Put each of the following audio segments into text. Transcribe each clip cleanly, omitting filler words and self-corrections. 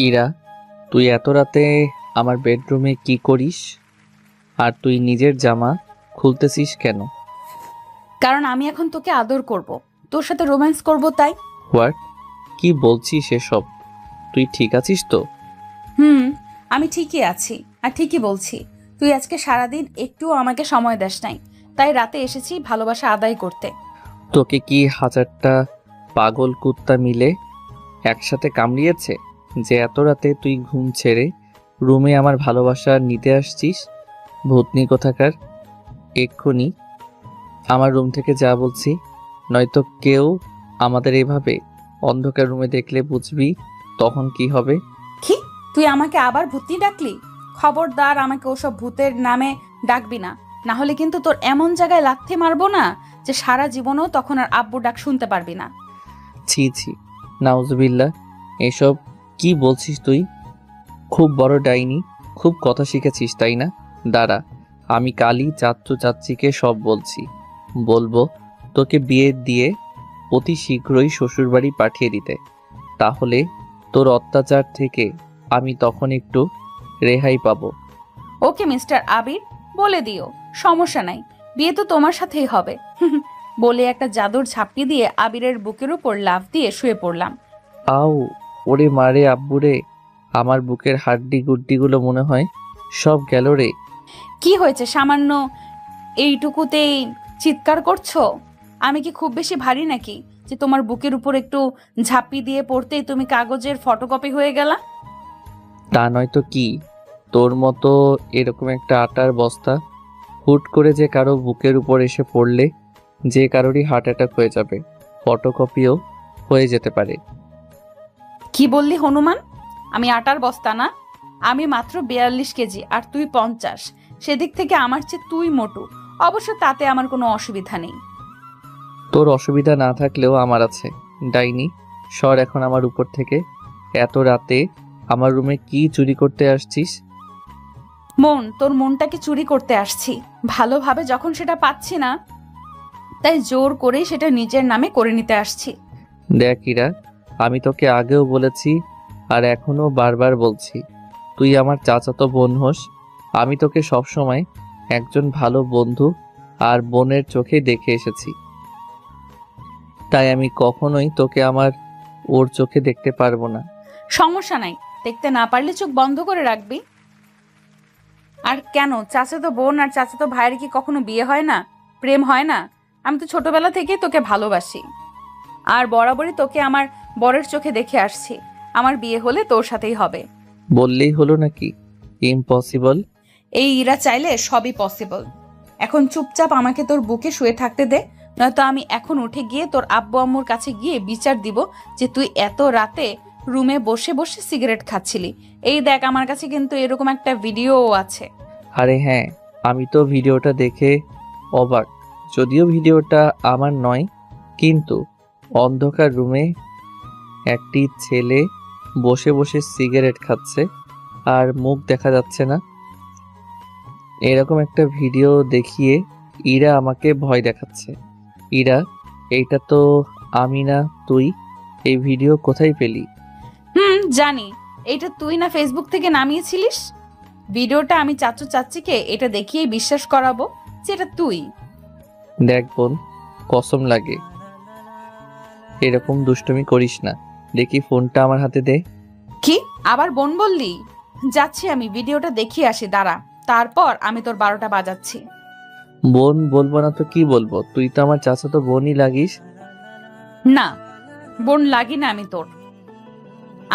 ইরা, তুই এত রাতে আমার বেডরুমে কি করিস? আর তুই নিজের জামা খুলতেছিস কেন? কারণ আমি এখন তোকে আদর করব, তোর সাথে রোম্যান্স করব তাই। হোয়াট? কি বলছিস এসব? তুই ঠিক আছিস তো? হুম, আমি ঠিকই আছি আর ঠিকই বলছি। তুই আজকে সারাদিন একটুও আমাকে সময় দেস নাই, তাই রাতে এসেছি ভালোবাসা আদায় করতে। তোকে কি হাজারটা পাগল কুত্তা মিলে একসাথে কামড়িয়েছে যে এত রাতে তুই ঘুম ছেড়ে রুমে আমার ভালোবাসা নিতে আসছিস? ভূতনি কোথাকার! এক্ষুনি আমার রুম থেকে যা বলছি, নয়তো কেউ আমাদের এভাবে অন্ধকার রুমে দেখলে বুঝবি তখন কি হবে। কি? তুই আমাকে আবার ভূতনি ডাকলি? খবরদার আমাকে ওসব ভূতের নামে ডাকবি না, না হলে কিন্তু তোর এমন জায়গায় লাথি মারবো না যে সারা জীবনও তখন আর আব্বু ডাক শুনতে পারবি না। ছি ছি, নাউজুবিল্লাহ! এসব কি বলছিস তুই? খুব বড় ডাইনি, খুব কথা শিখেছিস তাই না? দাঁড়া, আমি কালই চাচ্চু চাচ্চিকে সব বলছি। বলবো তোকে বিয়ে দিয়ে অতি শীঘ্রই শ্বশুরবাড়ি পাঠিয়ে দিতে। তাহলে তোর অত্যাচার থেকে আমি তখন একটু রেহাই পাবো। ওকে মিস্টার আবির, বলে দিও, সমস্যা নাই, বিয়ে তো তোমার সাথেই হবে। বলে একটা জাদুর ঝাপটি দিয়ে আবিরের বুকের উপর লাফ দিয়ে শুয়ে পড়লাম। আউ! ওরে মারে আব্বুরে! আমার বুকের হাড্ডি গুড্ডিগুলো মনে হয় সব গেল রে। কি হয়েছে, সামান্য এইটুকুতেই চিৎকার করছো? আমি কি খুব বেশি ভারী নাকি যে তোমার বুকের উপর একটু ঝাঁপি দিয়ে পড়তেই তুমি কাগজের ফটোকপি হয়ে গেলা? তা নয়তো কি? তোর মতো এরকম একটা আটার বস্তা হুট করে যে কারো বুকের উপর এসে পড়লে যে কারোরই হার্ট অ্যাটাক হয়ে যাবে, ফটোকপিও হয়ে যেতে পারে। কি বললি হনুমান? আমি আটার বস্তা না, আমি মাত্র 42 কেজি আর তুই 50। সেদিক থেকে আমার চেয়ে তুই মোটু। অবশ্য তাতে আমার কোনো অসুবিধা নেই। তোর অসুবিধা না থাকলেও আমার আছে। ডাইনি, সর এখন আমার উপর থেকে। এত রাতে আমার রুমে কি চুরি করতে আসছিস? মন, তোর মনটাকে চুরি করতে আসছি। ভালোভাবে যখন সেটা পাচ্ছি না, তাই জোর করেই সেটা নিজের নামে করে নিতে আসছি। দেখ ইরা, আমি তোকে আগেও বলেছি আর এখনো বারবার বলছি, তুই আমার চাচাতো বোন হোস। আমি তোকে সবসময় একজন ভালো বন্ধু আর বোনের চোখে দেখে এসেছি। তাই আমি কখনোই তোকে আমার ওর চোখে দেখতে পারবো না। সমস্যা নাই, দেখতে না পারলে চোখ বন্ধ করে রাখবি। আর কেন, চাচাতো বোন আর চাচাতো ভাইয়ের কি কখনো বিয়ে হয় না, প্রেম হয় না? আমি তো ছোটবেলা থেকেই তোকে ভালোবাসি আর বরাবরই তোকে আমার বরের চোখে দেখে আসছি। আমার বিয়ে হলে তোর সাথেই হবে। বললেই হলো নাকি? ইম্পসিবল। এই ইরা চাইলে সবই পসিবল। এখন চুপচাপ আমাকে তোর বুকে শুয়ে থাকতে দে, নয়তো আমি এখন উঠে গিয়ে তোর আব্বু আম্মুর কাছে গিয়ে বিচার দিব যে তুই এত রাতে রুমে বসে বসে সিগারেট খাচ্ছিলি। এই দেখ, আমার কাছে কিন্তু এরকম একটা ভিডিও আছে। আরে হ্যাঁ, আমি তো ভিডিওটা দেখে অবাক। যদিও ভিডিওটা আমার নয়, কিন্তু অন্ধকার রুমে একটি ছেলে বসে বসে সিগারেট খাচ্ছে আর মুখ দেখা যাচ্ছে না, এরকম একটা ভিডিও দেখিয়ে ইরা আমাকে ভয় দেখাচ্ছে। ইরা, এইটা তো আমি না তুই। এই ভিডিও কোথায় পেলি? জানি, এটা তুই না ফেসবুক থেকে নামিয়েছিলিস। ভিডিওটা আমি চাচু চাচ্চিকে এটা দেখিয়েই বিশ্বাস করাবো যে এটা তুই। দেখ বোন, কসম লাগে এরকম দুষ্টুমি করিস না। দেখি ফোনটা আমার হাতে দে। কি আবার বোন বললি? যাচ্ছি, আমি ভিডিওটা দেখিয়ে আসি, দাঁড়া। তারপর আমি তোর 12টা বাজাচ্ছি। বোন বলবো না তো কি বলবো? তুই তো আমার চাচাতো বোনই লাগিস। না, বোন লাগি না আমি তোর।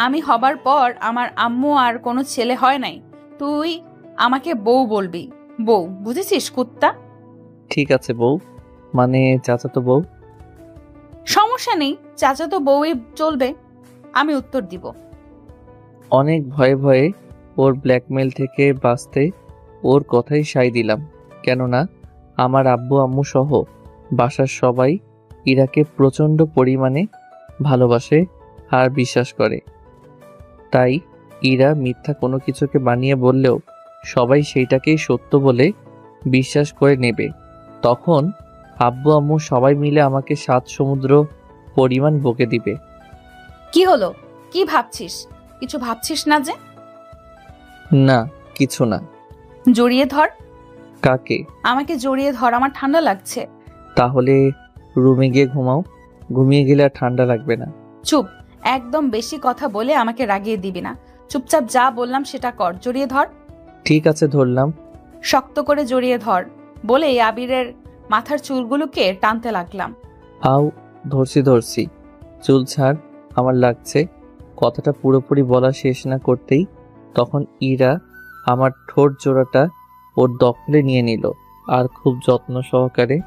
আমি হবার পর আমার আম্মু আর কোনো ছেলে হয় নাই। তুই আমাকে বউ বলবি। বউ, বুঝেছিস কুত্তা? ঠিক আছে বউ, মানে চাচাতো বউ। সমস্যা নেই, চাচা তো বউই চলবে। আমি উত্তর দিব। অনেক ভয়ে ভয়ে ওর ব্ল্যাকমেল থেকে বাঁচতে ওর কথাই সায় দিলাম। কেননা আমার আব্বু আম্মু সহ বাসার সবাই ইরাকে প্রচণ্ড পরিমাণে ভালোবাসে আর বিশ্বাস করে। তাই ইরা মিথ্যা কোনো কিছুকে বানিয়ে বললেও সবাই সেইটাকেই সত্য বলে বিশ্বাস করে নেবে। তখন আব্বু আম্মু সবাই মিলে আমাকে 7 সমুদ্র পরিমাণ বকে দিবে। কি হলো, কি ভাবছিস? কিছু ভাবছিস না যে? না, কিছু না। জড়িয়ে ধর। কাকে? আমাকে জড়িয়ে ধর, আমার ঠান্ডা লাগছে। তাহলে রুমে গিয়ে ঘুমাও। ঘুমিয়ে গেলে আর ঠান্ডা লাগবে না। চুপ, একদম বেশি কথা বলে আমাকে রাগিয়ে দিবি না। চুপচাপ যা বললাম সেটা কর। জড়িয়ে ধর। ঠিক আছে, ধরলাম। শক্ত করে জড়িয়ে ধর বলেই আবিরের মাথার চুলগুলোকে টানতে লাগলাম। আও, ধরছি ধরছি। চুল ছাড়, আমার লাগছে। কথাটা পুরোপুরি বলা শেষ না করতেই তখন ইরা আমার ঠোঁট জোড়াটা ওর দখলে নিয়ে নিল আর খুব যত্ন সহকারে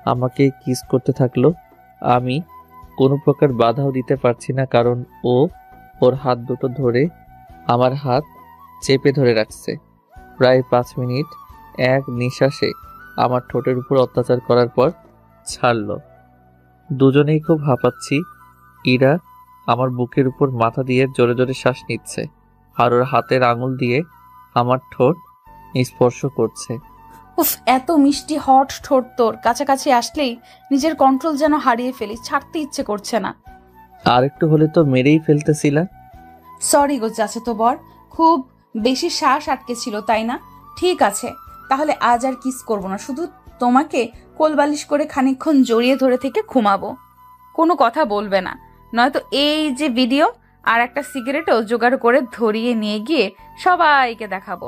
আমাকে কিস করতে থাকলো। আমি কোনো প্রকার বাধাও দিতে পারছি না, কারণ ও ওর হাত দুটো ধরে আমার হাত চেপে ধরে রাখছে। প্রায় 5 মিনিট এক নিঃশ্বাসে আমার ঠোঁটের উপর অত্যাচার করার পর ছাড়লো। দুজনেই খুব হাঁপাচ্ছি। ইরা আমার বুকের উপর মাথা দিয়ে জোরে জোরে শ্বাস নিচ্ছে আর ওর হাতের আঙুল দিয়ে আমার ঠোঁট স্পর্শ করছে। উফ, এত মিষ্টি হট ঠোঁট তোর, কাছাকাছি আসলেই নিজের কন্ট্রোল যেন হারিয়ে ফেলি, ছাড়তে ইচ্ছে করছে না। আর একটু হলে তো মেরেই ফেলতেছিলা। সরি গো চাচাতো বর, খুব বেশি শ্বাস আটকে ছিল তাই না? ঠিক আছে, তাহলে আজ আর কিস করব না, শুধু তোমাকে কোলবালিশ করে খানিকক্ষণ জড়িয়ে ধরে থেকে ঘুমাবো। কোনো কথা বলবে না, নয়তো এই যে ভিডিও আর একটা সিগারেটও জোগাড় করে ধরিয়ে নিয়ে গিয়ে সবাইকে দেখাবো।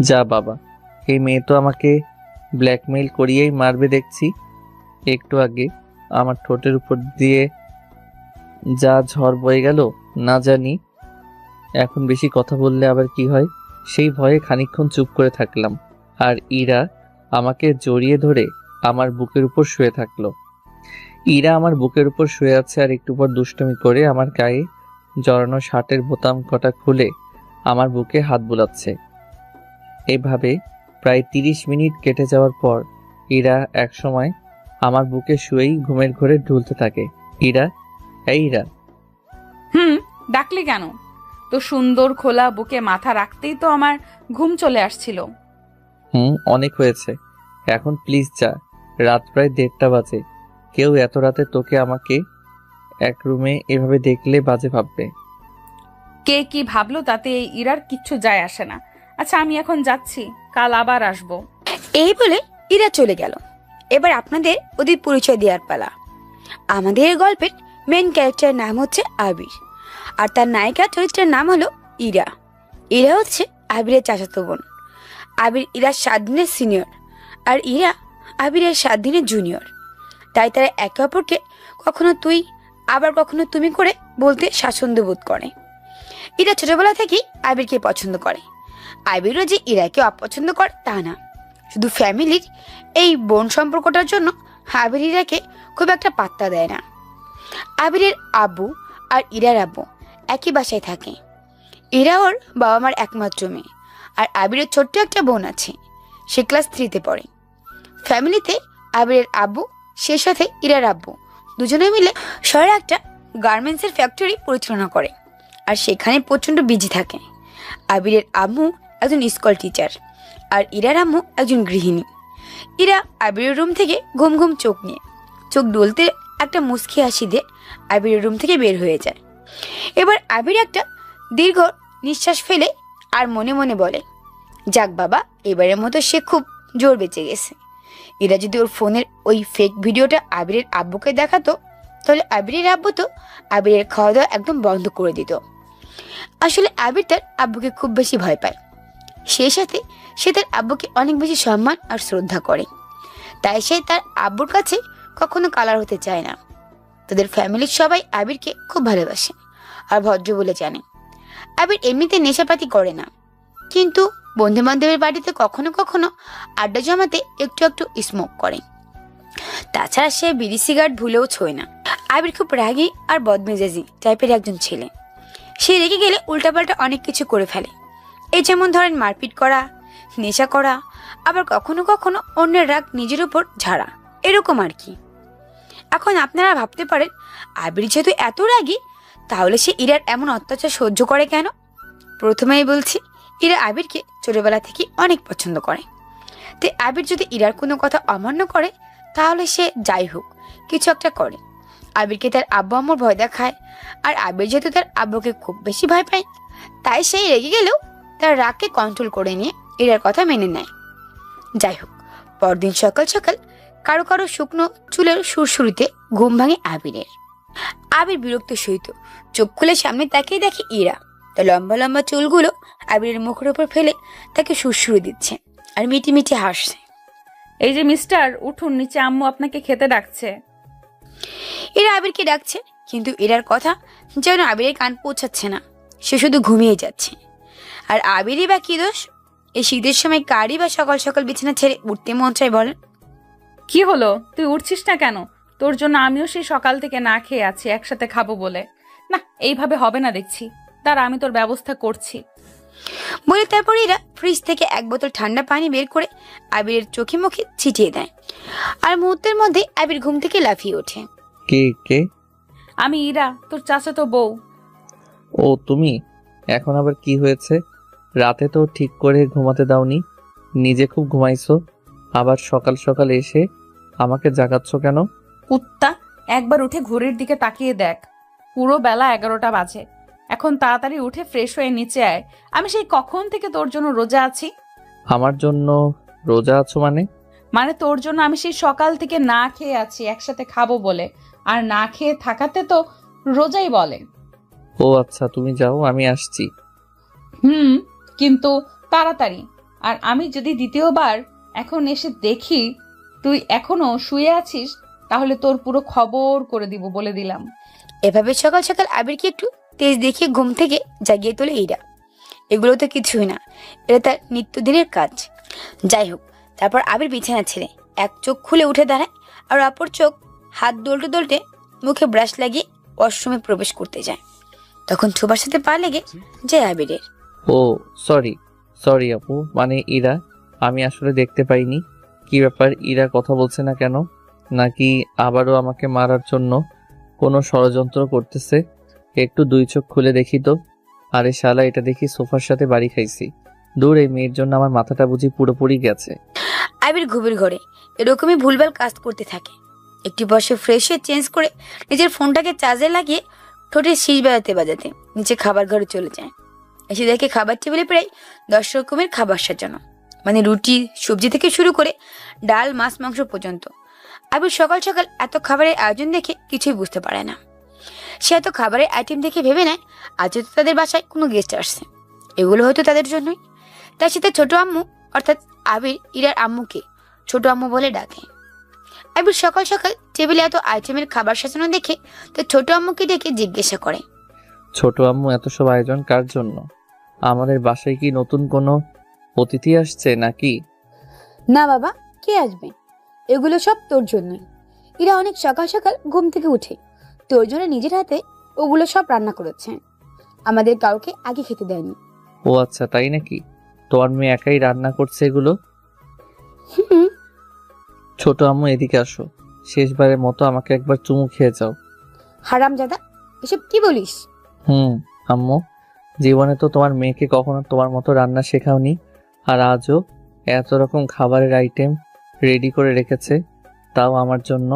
যা বাবা, এই মেয়ে তো আমাকে ব্ল্যাকমেইল করিয়েই মারবে দেখছি। একটু আগে আমার ঠোঁটের উপর দিয়ে যা ঝড় বয়ে গেল না জানি। এখন বেশি কথা বললে আবার কি হয়, সেই ভয়ে খানিকক্ষণ চুপ করে থাকলাম। আর ইরা আমাকে জড়িয়ে ধরে আমার বুকের উপর শুয়ে থাকলো। ইরা আমার বুকের উপর শুয়ে আছে আর একটু পর দুষ্টুমি করে আমার গায়ে জড়ানো শার্টের বোতাম কটা খুলে আমার বুকে হাত বুলাচ্ছে। এভাবে প্রায় 30 মিনিট কেটে যাওয়ার পর ইরা একসময় আমার বুকে শুয়েই ঘুমের ঘোরে ঢুলতে থাকে। ইরা, এই ইরা। ডাকলি কেন? তো সুন্দর খোলা বুকে মাথা রাখতেই তো আমার ঘুম চলে আসছিল। অনেক হয়েছে, এখন প্লিজ যা। রাত প্রায় 1:30 বাজে। কেউ এত রাতে তোকে আমাকে এক রুমে এভাবে দেখলে বাজে ভাববে। কে কি ভাবলো তাতে এই ইরার কিচ্ছু যায় আসে না। আচ্ছা, আমি এখন যাচ্ছি, কাল আবার আসবো। এই বলে ইরা চলে গেল। এবার আপনাদের ওদের পরিচয় দেওয়ার পালা। আমাদের গল্পের মেন ক্যারেক্টারের নাম হচ্ছে আবির, আর তার নায়িকা চরিত্রের নাম হলো ইরা। ইরা হচ্ছে আবিরের চাচাতো বোন। আবির ইরার 7 দিনের সিনিয়র, আর ইরা আবিরের 7 দিনের জুনিয়র। তাই তারা একে অপরকে কখনো তুই আবার কখনো তুমি করে বলতে স্বাচ্ছন্দ্য বোধ করে। ইরা ছোটবেলা থেকেই আবিরকে পছন্দ করে। আবিরও যে ইরাকে অপছন্দ করে তা না, শুধু ফ্যামিলির এই বোন সম্পর্কটার জন্য আবির ইরাকে খুব একটা পাত্তা দেয় না। আবিরের আব্বু আর ইরার আব্বু একই বাসায় থাকে। ইরা ওর বাবা মার একমাত্র মেয়ে, আর আবিরের ছোট্ট একটা বোন আছে, সে ক্লাস 3-তে পড়ে। ফ্যামিলিতে আবিরের আব্বু, সে সাথে ইরার আব্বু দুজনে মিলে শহরে একটা গার্মেন্টসের ফ্যাক্টরি পরিচালনা করে, আর সেখানে প্রচণ্ড বিজি থাকে। আবিরের আম্মু একজন স্কুল টিচার, আর ইরার আম্মু একজন গৃহিণী। ইরা আবিরের রুম থেকে ঘুম ঘুম চোখ নিয়ে, চোখ ডলতে একটা মুচকি হাসি দিয়ে আবিরের রুম থেকে বের হয়ে যায়। এবার আবির একটা দীর্ঘ নিঃশ্বাস ফেলে আর মনে মনে বলে, যাক বাবা, এবারের মতো সে খুব জোর বেঁচে গেছে। ইরা যদি ওর ফোনের ওই ফেক ভিডিওটা আবিরের আব্বুকে দেখাতো, তাহলে আবিরের আব্বু তো আবিরের খাওয়া দাওয়া একদম বন্ধ করে দিত। আসলে আবির তার আব্বুকে খুব বেশি ভয় পায়, সেই সাথে সে তার আব্বুকে অনেক বেশি সম্মান আর শ্রদ্ধা করে। তাই সে তার আব্বুর কাছে কখনো কালার হতে চায় না। তাদের ফ্যামিলির সবাই আবিরকে খুব ভালোবাসে আর ভদ্র বলে জানে। আবির এমনিতে নেশাপাতি করে না, কিন্তু বন্ধু বান্ধবের বাড়িতে কখনো কখনো আড্ডা জমাতে একটু একটু স্মোক করে। তাছাড়া সে বিড়ি সিগারেট ভুলেও ছোঁয় না। আবির খুব রাগী আর বদমেজাজি টাইপের একজন ছেলে। সে রেগে গেলে উল্টাপাল্টা অনেক কিছু করে ফেলে। এই যেমন ধরেন মারপিট করা, নেশা করা, আবার কখনো কখনো অন্যের রাগ নিজের উপর ঝাড়া, এরকম আর কি। এখন আপনারা ভাবতে পারেন, আবির যেহেতু এত রাগী, তাহলে সে ইরার এমন অত্যাচার সহ্য করে কেন? প্রথমেই বলছি, ইরা আবিরকে ছোটবেলা থেকে অনেক পছন্দ করে। তাই আবির যদি ইরার কোনো কথা অমান্য করে, তাহলে সে যাই হোক কিছু একটা করে। আবিরকে তার আব্বু আম্মুর ভয় দেখায়। আর আবির যেহেতু তার আব্বুকে খুব বেশি ভয় পায়, তাই সেই রেগে গেলেও তার রাগকে কন্ট্রোল করে নিয়ে ইরার কথা মেনে নেয়। যাই হোক, পরদিন সকাল সকাল কারো কারো শুকনো চুলের সুরসুরিতে ঘুম ভাঙে আবিরের। আবির বিরক্ত সহিত চোখ খুলে সামনে তাকিয়ে দেখে ইরা তার লম্বা লম্বা চুলগুলো আবিরের মুখের উপর ফেলে তাকে সুরসুরি দিচ্ছে আর মিটি মিটি হাসছে। এই যে মিস্টার, উঠুন, নিচে আম্মু আপনাকে খেতে ডাকছে। এরা আবিরকে ডাকছে, কিন্তু এরার কথা যেন আবিরের কান পৌঁছাচ্ছে না। সে শুধু ঘুমিয়ে যাচ্ছে। আর আবিরই বা কি দোষ? এই শীতের সময় কারই বা সকাল সকাল বিছানা ছেড়ে উঠতে মন চায় বলেন? কি হলো, তুই উঠছিস না কেন? তোর জন্য আমিও সেই সকাল থেকে না খেয়ে আছি, একসাথে খাবো বলে। না, এইভাবে হবে না দেখছি। তার আমি তোর ব্যবস্থা করছি। বলে তারপর এরা ফ্রিজ থেকে এক বোতল ঠান্ডা পানি বের করে আবিরের চোখে মুখে ছিটিয়ে দেয়। আর মুহূর্তের মধ্যে আবির ঘুম থেকে লাফিয়ে ওঠে। কে কে? আমি ইরা, তোর চাচাতো বউ। ও তুমি? এখন আবার কি হয়েছে? রাতে তো ঠিক করে ঘুমাতে দাওনি, নিজে খুব ঘুমাইছো, আবার সকাল সকাল এসে আমাকে জাগাচ্ছ কেন? কুত্তা, একবার উঠে ঘড়ির দিকে তাকিয়ে দেখ, পুরো বেলা 11টা বাজে। এখন তাড়াতাড়ি উঠে ফ্রেশ হয়ে নিচে আয়। আমি সেই কখন থেকে তোর জন্য রোজা আছি। আমার জন্য রোজা আছো মানে? মানে তোর জন্য আমি সেই সকাল থেকে না খেয়ে আছি, একসাথে খাবো বলে। আর না খেয়ে থাকাতে তো রোজাই বলে। ও আচ্ছা, তুমি যাও, আমি আসছি। কিন্তু তাড়াতাড়ি। আর আমি যদি দ্বিতীয়বার এখন এসে দেখি তুই এখনো শুয়ে আছিস, তাহলে তোর পুরো খবর করে দিব, বলে দিলাম। এভাবে সকাল সকাল আবিরকে একটু তেজ দেখিয়ে ঘুম থেকে জাগিয়ে তোলে ইরা। এগুলো তো কিছুই না, এটা তার নিত্যদিনের কাজ। যাই হোক, তারপর আবির বিছানা ছেড়ে এক চোখ খুলে উঠে দাঁড়ায়, আর অপর চোখ হাত দোল্টে দোল্টে মুখে ব্রাশ লাগিয়ে ওয়াশরুমে প্রবেশ করতে যায়। তখন ছোবার সাথে পা লেগে যায় আবিরের। ও সরি সরি আপু, মানে ইরা, আমি আসলে দেখতে পাইনি। কি ব্যাপার, ইরা কথা বলছে না কেন? নাকি আবারও আমাকে মারার জন্য কোনো ষড়যন্ত্র করতেছে? একটু দুই চোখ খুলে দেখি তো। আরে শালা, এটা দেখি সোফার সাথে বাড়ি খাইছি। দূর, এই মেয়ের জন্য আমার মাথাটা বুঝি পুরোপুরি গেছে। আবির গভীর ঘরে এরকমই ভুলভাল কাজ করতে থাকে। একটি বসে ফ্রেশ হয়ে চেঞ্জ করে নিজের ফোনটাকে চার্জে লাগিয়ে ঠোঁটে শীষ বাজাতে নিচে খাবার ঘরে চলে যায়। এসে দেখে খাবার টেবিলে প্রায় 10 রকমের খাবার সাজানো, মানে রুটি সবজি থেকে শুরু করে ডাল মাছ মাংস পর্যন্ত। আবির সকাল সকাল এত খাবারের আয়োজন দেখে কিছুই বুঝতে পারে না। সে এত খাবারের আইটেম দেখে ভেবে নেয় আজ হয়তো তাদের বাসায় কোনো গেস্ট আসছে, এগুলো হয়তো তাদের জন্যই। তাই সে তার ছোট আম্মু অর্থাৎ আবির ইরার আম্মুকে ছোট আম্মু বলে ডাকে। আবির সকাল সকাল টেবিলে এত আইটেমের খাবার সাজানো দেখে তার ছোট আম্মুকে ডেকে জিজ্ঞাসা করে, ছোট আম্মু, এত সব আয়োজন কার জন্য? আমাদের বাসায় কি নতুন কোনো অতিথি আসছে নাকি? না বাবা, কে আসবে? এগুলো সব তোর জন্যই। এরা অনেক সকাল সকাল ঘুম থেকে উঠে তোর জন্য নিজের হাতে ওগুলো সব রান্না করেছে, আমাদের কাউকে আগে খেতে দেয়নি। ও আচ্ছা, তাই নাকি? তোমার মেয়ে একাই রান্না করছে এগুলো? হুম। ছোট আম্মু, এদিকে আসো, শেষবারের মতো আমাকে একবার চুমু খেয়ে যাও। হারামজাদা, এসব কি বলিস? আম্মু, জীবনে তো তোমার মেয়েকে কখনো তোমার মতো রান্না শেখাওনি, আর আজও এত রকম খাবারের আইটেম রেডি করে রেখেছে, তাও আমার জন্য।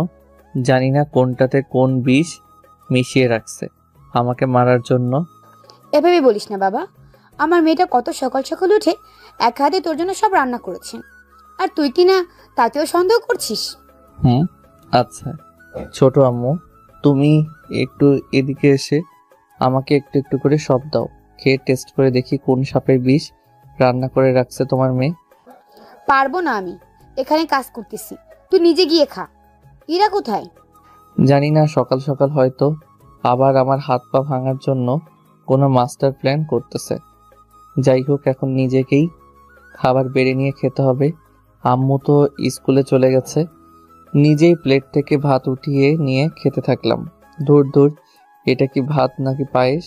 জানি না কোনটাতে কোন বিষ মিশিয়ে রাখছে আমাকে মারার জন্য। এভাবে বলিস না বাবা, আমার মেয়েটা কত সকাল সকাল উঠে এক হাতে তোর জন্য সব রান্না করেছে, আর তুই কি না তাতেও সন্দেহ করছিস? আচ্ছা ছোট আম্মু, তুমি একটু এদিকে এসে আমাকে একটু একটু করে সব দাও, খেয়ে টেস্ট করে দেখি কোন সাপের বিষ রান্না করে রাখছে তোমার মেয়ে। পারবো না, আমি এখানে কাজ করতেছি, তুই নিজে গিয়ে খা। ইরা কোথায়? জানি না, সকাল সকাল হয়তো আবার আমার হাত পা ভাঙার জন্য কোনো মাস্টার প্ল্যান করতেছে। যাই হোক, এখন নিজেকেই খাবার বেড়ে নিয়ে খেতে হবে। আম্মু তো স্কুলে চলে গেছে। নিজেই প্লেট থেকে ভাত উঠিয়ে নিয়ে খেতে থাকলাম। দূর দূর, এটা কি ভাত নাকি পায়েস?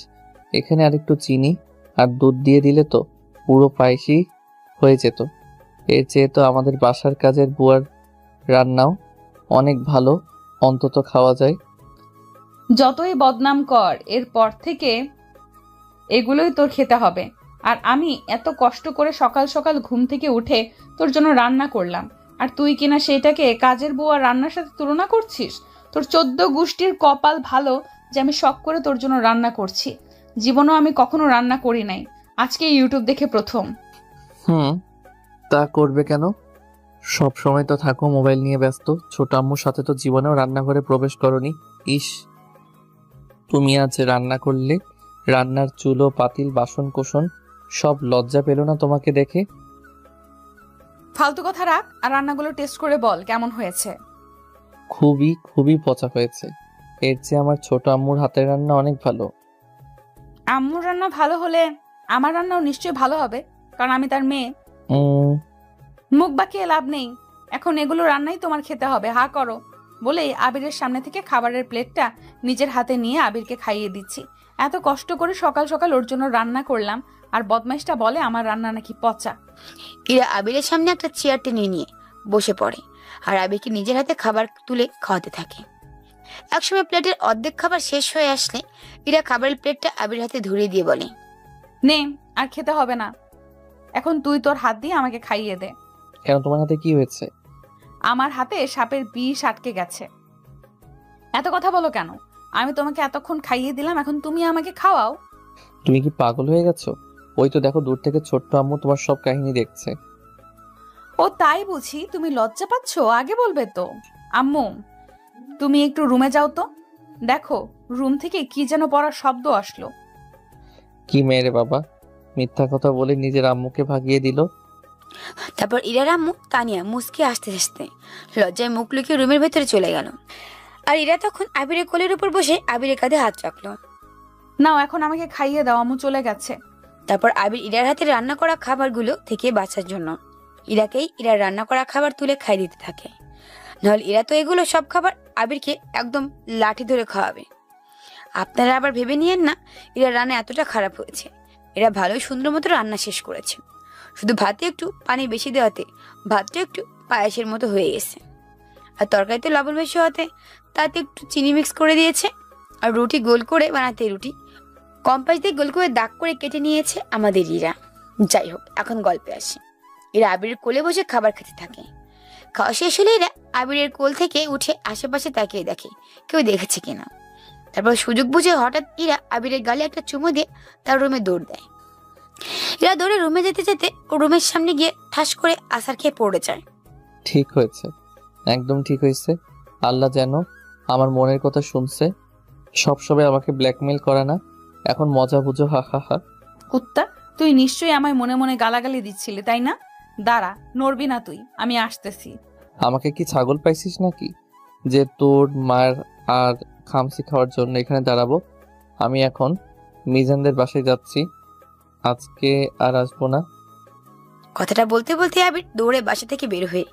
এখানে আরেকটু চিনি আর দুধ দিয়ে দিলে তো পুরো পায়েসই হয়ে যেত। এর চেয়ে তো আমাদের বাসার কাজের বুয়ার রান্নাও অনেক ভালো, অন্তত খাওয়া যায়। যতই বদনাম কর, এরপর থেকে এগুলোই তোর খেতে হবে। আর আমি এত কষ্ট করে সকাল সকাল ঘুম থেকে উঠে তোর জন্য রান্না করলাম, আর তুই কিনা সেটাকে কাজের বউ আর রান্নার সাথে তুলনা করছিস? তোর 14 গোষ্ঠীর কপাল ভালো যে আমি শখ করে তোর জন্য রান্না করছি। জীবনেও আমি কখনো রান্না করি নাই, আজকে ইউটিউব দেখে প্রথম। তা করবে কেন? সব সময় তো থাকো মোবাইল নিয়ে ব্যস্ত। ছোট আম্মুর সাথে তো জীবনেও রান্নাঘরে প্রবেশ করনি। ইস, তুমি আজ রান্না করলে, রান্নার চুলো পাতিল বাসন কোসন সব লজ্জা পেল না তোমাকে দেখে? ফালতু কথা রাখ, আর রান্নাগুলো টেস্ট করে বল কেমন হয়েছে। খুবই খুবই পচা হয়েছে। এর চেয়ে আমার ছোট আম্মুর হাতের রান্না অনেক ভালো। আম্মুর রান্না ভালো হলে আমার রান্নাও নিশ্চয়ই ভালো হবে, কারণ আমি তার মেয়ে। মুখ বাঁকিয়ে লাভ নেই, এখন এগুলো রান্নাই তোমার খেতে হবে, হা করো। বলেই আবিরের সামনে থেকে খাবারের প্লেটটা নিজের হাতে নিয়ে আবিরকে খাইয়ে দিচ্ছি। এত কষ্ট করে সকাল সকাল ওর জন্য রান্না করলাম, আর বদমাইশটা বলে আমার রান্না নাকি পচা। ইরা আবিরের সামনে একটা চেয়ার টেনে নিয়ে বসে পড়ে আর আবিরকে নিজের হাতে খাবার তুলে খাওয়াতে থাকে। একসময় প্লেটের অর্ধেক খাবার শেষ হয়ে আসলে ইরা খাবারের প্লেটটা আবির হাতে ধরিয়ে দিয়ে বলে, নে, আর খেতে হবে না, এখন তুই তোর হাত দিয়ে আমাকে খাইয়ে দে। কেন, তোমার হাতে কি হয়েছে? আমার হাতে সাপের বিষ আটকে গেছে। এত কথা বলো কেন? আমি তোমাকে এতক্ষণ খাইয়ে দিলাম, এখন তুমি আমাকে খাওয়াও। তুমি কি পাগল হয়ে গেছো? ওই তো দেখো, দূর থেকে ছোট্ট আম্মু তোমার সব কাহিনী দেখছে। ও তাই বুঝি? তুমি লজ্জা পাচ্ছ? আগে বলবে তো। আম্মু, তুমি একটু রুমে যাও তো। দেখো, রুম থেকে কি যেন পড়ার শব্দ আসলো। কি মেরে বাবা, মিথ্যা কথা বলে নিজের আম্মুকে ভাগিয়ে দিল। তারপর ইরার আম্মু তানিয়া মুসকে আসতে আসতে লজ্জায় মুখ লুকিয়ে রুমের ভেতরে চলে গেল। আর ইরা তখন আবিরের কোলের উপর বসে আবিরের কাঁধে হাত রাখলো। নাও, এখন আমাকে খাইয়ে দাও, আম্মু চলে গেছে। তারপর আবির ইরার হাতে রান্না করা খাবারগুলো থেকে বাঁচার জন্য ইরাকেই ইরার রান্না করা খাবার তুলে খাই দিতে থাকে। নাহলে ইরা তো এগুলো সব খাবার আবিরকে একদম লাঠি ধরে খাওয়াবে। আপনারা আবার ভেবে নিয়েন না ইরার রান্না এতটা খারাপ হয়েছে। এরা ভালোই সুন্দর মতো রান্না শেষ করেছে, শুধু ভাতে একটু পানি বেশি দেওয়াতে ভাতটা একটু পায়েসের মতো হয়ে গেছে। আর তরকারিতে লবণ বেশি হওয়াতে তাতে একটু চিনি মিক্স করে দিয়েছে। আর রুটি গোল করে বানাতে রুটি কম্পাস দিয়ে গোল করে দাগ করে কেটে নিয়েছে আমাদের ইরা। যাই হোক, এখন গল্পে আসি। এরা আবিরের কোলে বসে খাবার খেতে থাকে। খাওয়া শেষ হলে এরা আবিরের কোল থেকে উঠে আশেপাশে তাকিয়ে দেখে কেউ দেখেছে কিনা। তারপর সুযোগ বুঝে হঠাৎ ইরা আবিরের গালে একটা চুমু দিয়ে তার রুমে দৌড় দেয়। এরা দৌড়ে রুমে যেতে যেতে রুমের সামনে গিয়ে ঠাস করে আছাড় খেয়ে পড়ে যায়। ঠিক হয়েছে, একদম ঠিক হয়েছে। আল্লাহ যেন আমার মনের কথা শুনছে। সবসময় আমাকে ব্ল্যাকমেল করে না, এখন মজা বুঝো, হা হা হা। কুত্তা, তুই নিশ্চয়ই আমায় মনে মনে গালাগালি দিচ্ছিলি, তাই না? দাঁড়া, নড়বি না তুই, আমি আসতেছি। আমাকে কি ছাগল পাইছিস নাকি যে তোর মার আর খামসি খাওয়ার জন্য এখানে দাঁড়াবো? আমি এখন মিজানদের বাসায় যাচ্ছি, আজকে আর আসবো না। কথাটা বলতে বলতে আবির দৌড়ে বাসা থেকে বের হয়ে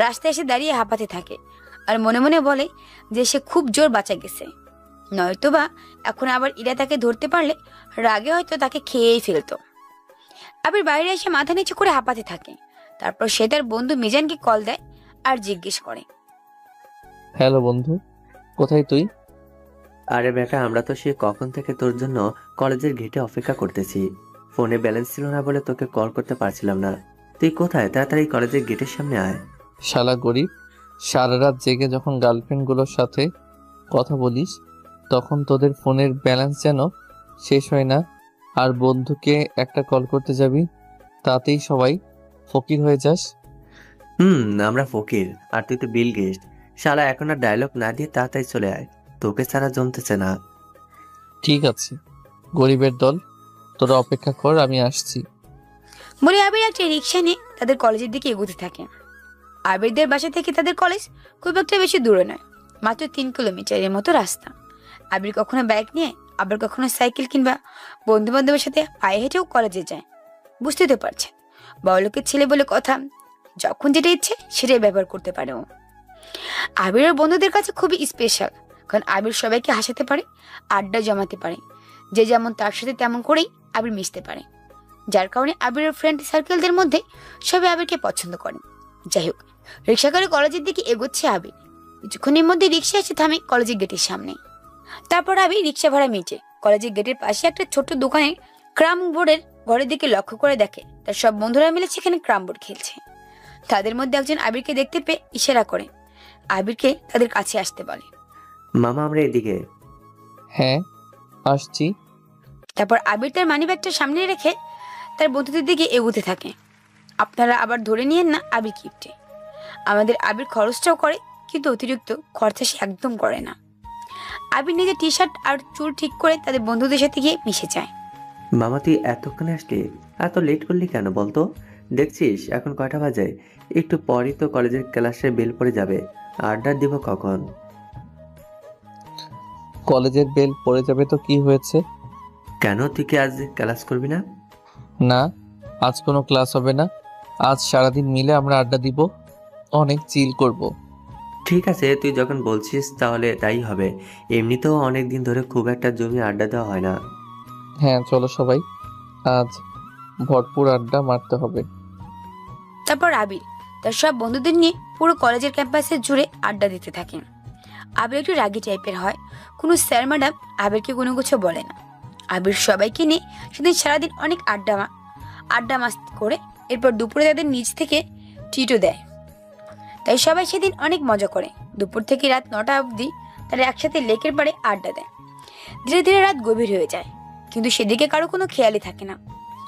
রাস্তায় এসে দাঁড়িয়ে হাঁপাতে থাকে আর মনে মনে বলে যে সে খুব জোর বাঁচা গেছে, নয়তোবা এখন আবার ইরা তাকে ধরতে পারলে রাগে হয়তো তাকে খেয়েই ফেলতো। আবির বাইরে এসে মাথা নিচু করে হাঁপাতে থাকে। তারপর সে তার বন্ধু মিজানকে কল দেয় আর জিজ্ঞেস করে, হ্যালো বন্ধু, কোথায় তুই? আরে বেটা, আমরা তো সে কখন থেকে তোর জন্য কলেজের গেটে অপেক্ষা করতেছি। ফোনে ব্যালেন্স ছিল না বলে তোকে কল করতে পারছিলাম না। তুই কোথায়? তাড়াতাড়ি কলেজের গেটের সামনে আয়। শালা গরিব, সারা রাত জেগে যখন গার্লফ্রেন্ডগুলোর সাথে কথা বলিস তখন তোদের ফোনের ব্যালেন্স যেন শেষ হয় না, আর বন্ধুকে একটা কল করতে যাবি তাতেই সবাই ফকির হয়ে যাস। আমরা ফকির আর তুই তো বিল গেস্ট। শালা এখন আর ডায়লগ না দিয়ে তাড়াতাড়ি চলে আয়, তোকে ছাড়া জমতেছে না। ঠিক আছে, গরিবের দল, তোরা অপেক্ষা কর, আমি আসছি। বলে আবির একটা রিক্সা নিয়ে তাদের কলেজের দিকে এগোতে থাকে। আবিরদের বাসা থেকে তাদের কলেজ খুব একটা বেশি দূরে নয়, মাত্র 3 কিলোমিটারের মতো রাস্তা। আবির কখনো বাইক নিয়ে, আবার কখনো সাইকেল কিংবা বন্ধু বান্ধবের সাথে পায়ে হেঁটেও কলেজে যায়। বুঝতে তো পারছেন, বড়লোকের ছেলে বলে কথা, যখন যেটা ইচ্ছে সেটাই ব্যবহার করতে পারে ও। আবিরের বন্ধুদের কাছে খুবই স্পেশাল, কারণ আবির সবাইকে হাসাতে পারে, আড্ডা জমাতে পারে, যে যেমন তার সাথে তেমন করেই আবির মিশতে পারে। যার কারণে আবিরের ফ্রেন্ড সার্কেলদের মধ্যে সবাই আবিরকে পছন্দ করে। যাই হোক, রিক্সা করে কলেজের দিকে এগোচ্ছে আবির। কিছুক্ষণের মধ্যে রিক্সা এসে থামে কলেজের গেটের সামনে। তারপর আবির রিক্সা ভাড়া মিটে কলেজের গেটের পাশে একটা ছোট্ট দোকানে ক্রাম বোর্ডের ঘরের দিকে লক্ষ্য করে দেখে তার সব বন্ধুরা মিলে সেখানে ক্রাম বোর্ড খেলছে। তাদের মধ্যে একজন আবিরকে দেখতে পেয়ে ইশারা করে আবিরকে তাদের কাছে আসতে বলে। মামা আমরা এদিকে। হ্যাঁ, আসছি। তারপর আবির তার মানিব্যাগটা সামনে রেখে তার বন্ধুদের দিকে এগোতে থাকে। আপনারা আবার ধরে নিয়েন না আবির কিপটে। আমাদের আবির খরচটাও করে, কিন্তু অতিরিক্ত খরচা সে একদম করে না। আবির নিজের টি শার্ট আর চুল ঠিক করে তাদের বন্ধুদের সাথে গিয়ে মিশে যায়। মামা তুই এতক্ষণে আসলি, এত লেট করলি কেন বলতো? দেখছিস এখন কয়টা বাজে? একটু পরই তো কলেজের ক্লাসে বেল পড়ে যাবে। আড্ডা দিব কখন? কলেজের বেল পড়ে যাবে তো কি হয়েছে? কেন, তুই কি আজ ক্লাস করবি না? না, আজ কোনো ক্লাস হবে না। আজ সারাদিন মিলে আমরা আড্ডা দিব, অনেক চিল করব। ঠিক আছে, তুই যখন বলছিস তাহলে তাই হবে। এমনিতেও অনেক দিন ধরে খুব একটা জমি আড্ডা দেওয়া হয় না। হ্যাঁ চলো সবাই, আজ ভরপুর আড্ডা মারতে হবে। তারপর আবির তার সব বন্ধুদের নিয়ে পুরো কলেজের ক্যাম্পাসে জুড়ে আড্ডা দিতে থাকে। আবির একটু রাগী টাইপের হয়, কোনো স্যার ম্যাডাম আবিরকে কোনো কিছু বলে না। আবির সবাইকে নিয়ে সেদিন সারাদিন অনেক আড্ডা মাস্তি করে এরপর দুপুরে তাদের নিজ থেকে ট্রিটও দেয়। তাই সবাই সেদিন অনেক মজা করে। দুপুর থেকে রাত 9টা অবধি তারা একসাথে লেকের পাড়ে আড্ডা দেয়। ধীরে ধীরে রাত গভীর হয়ে যায়, কিন্তু সেদিকে কারো কোনো খেয়ালই থাকে না।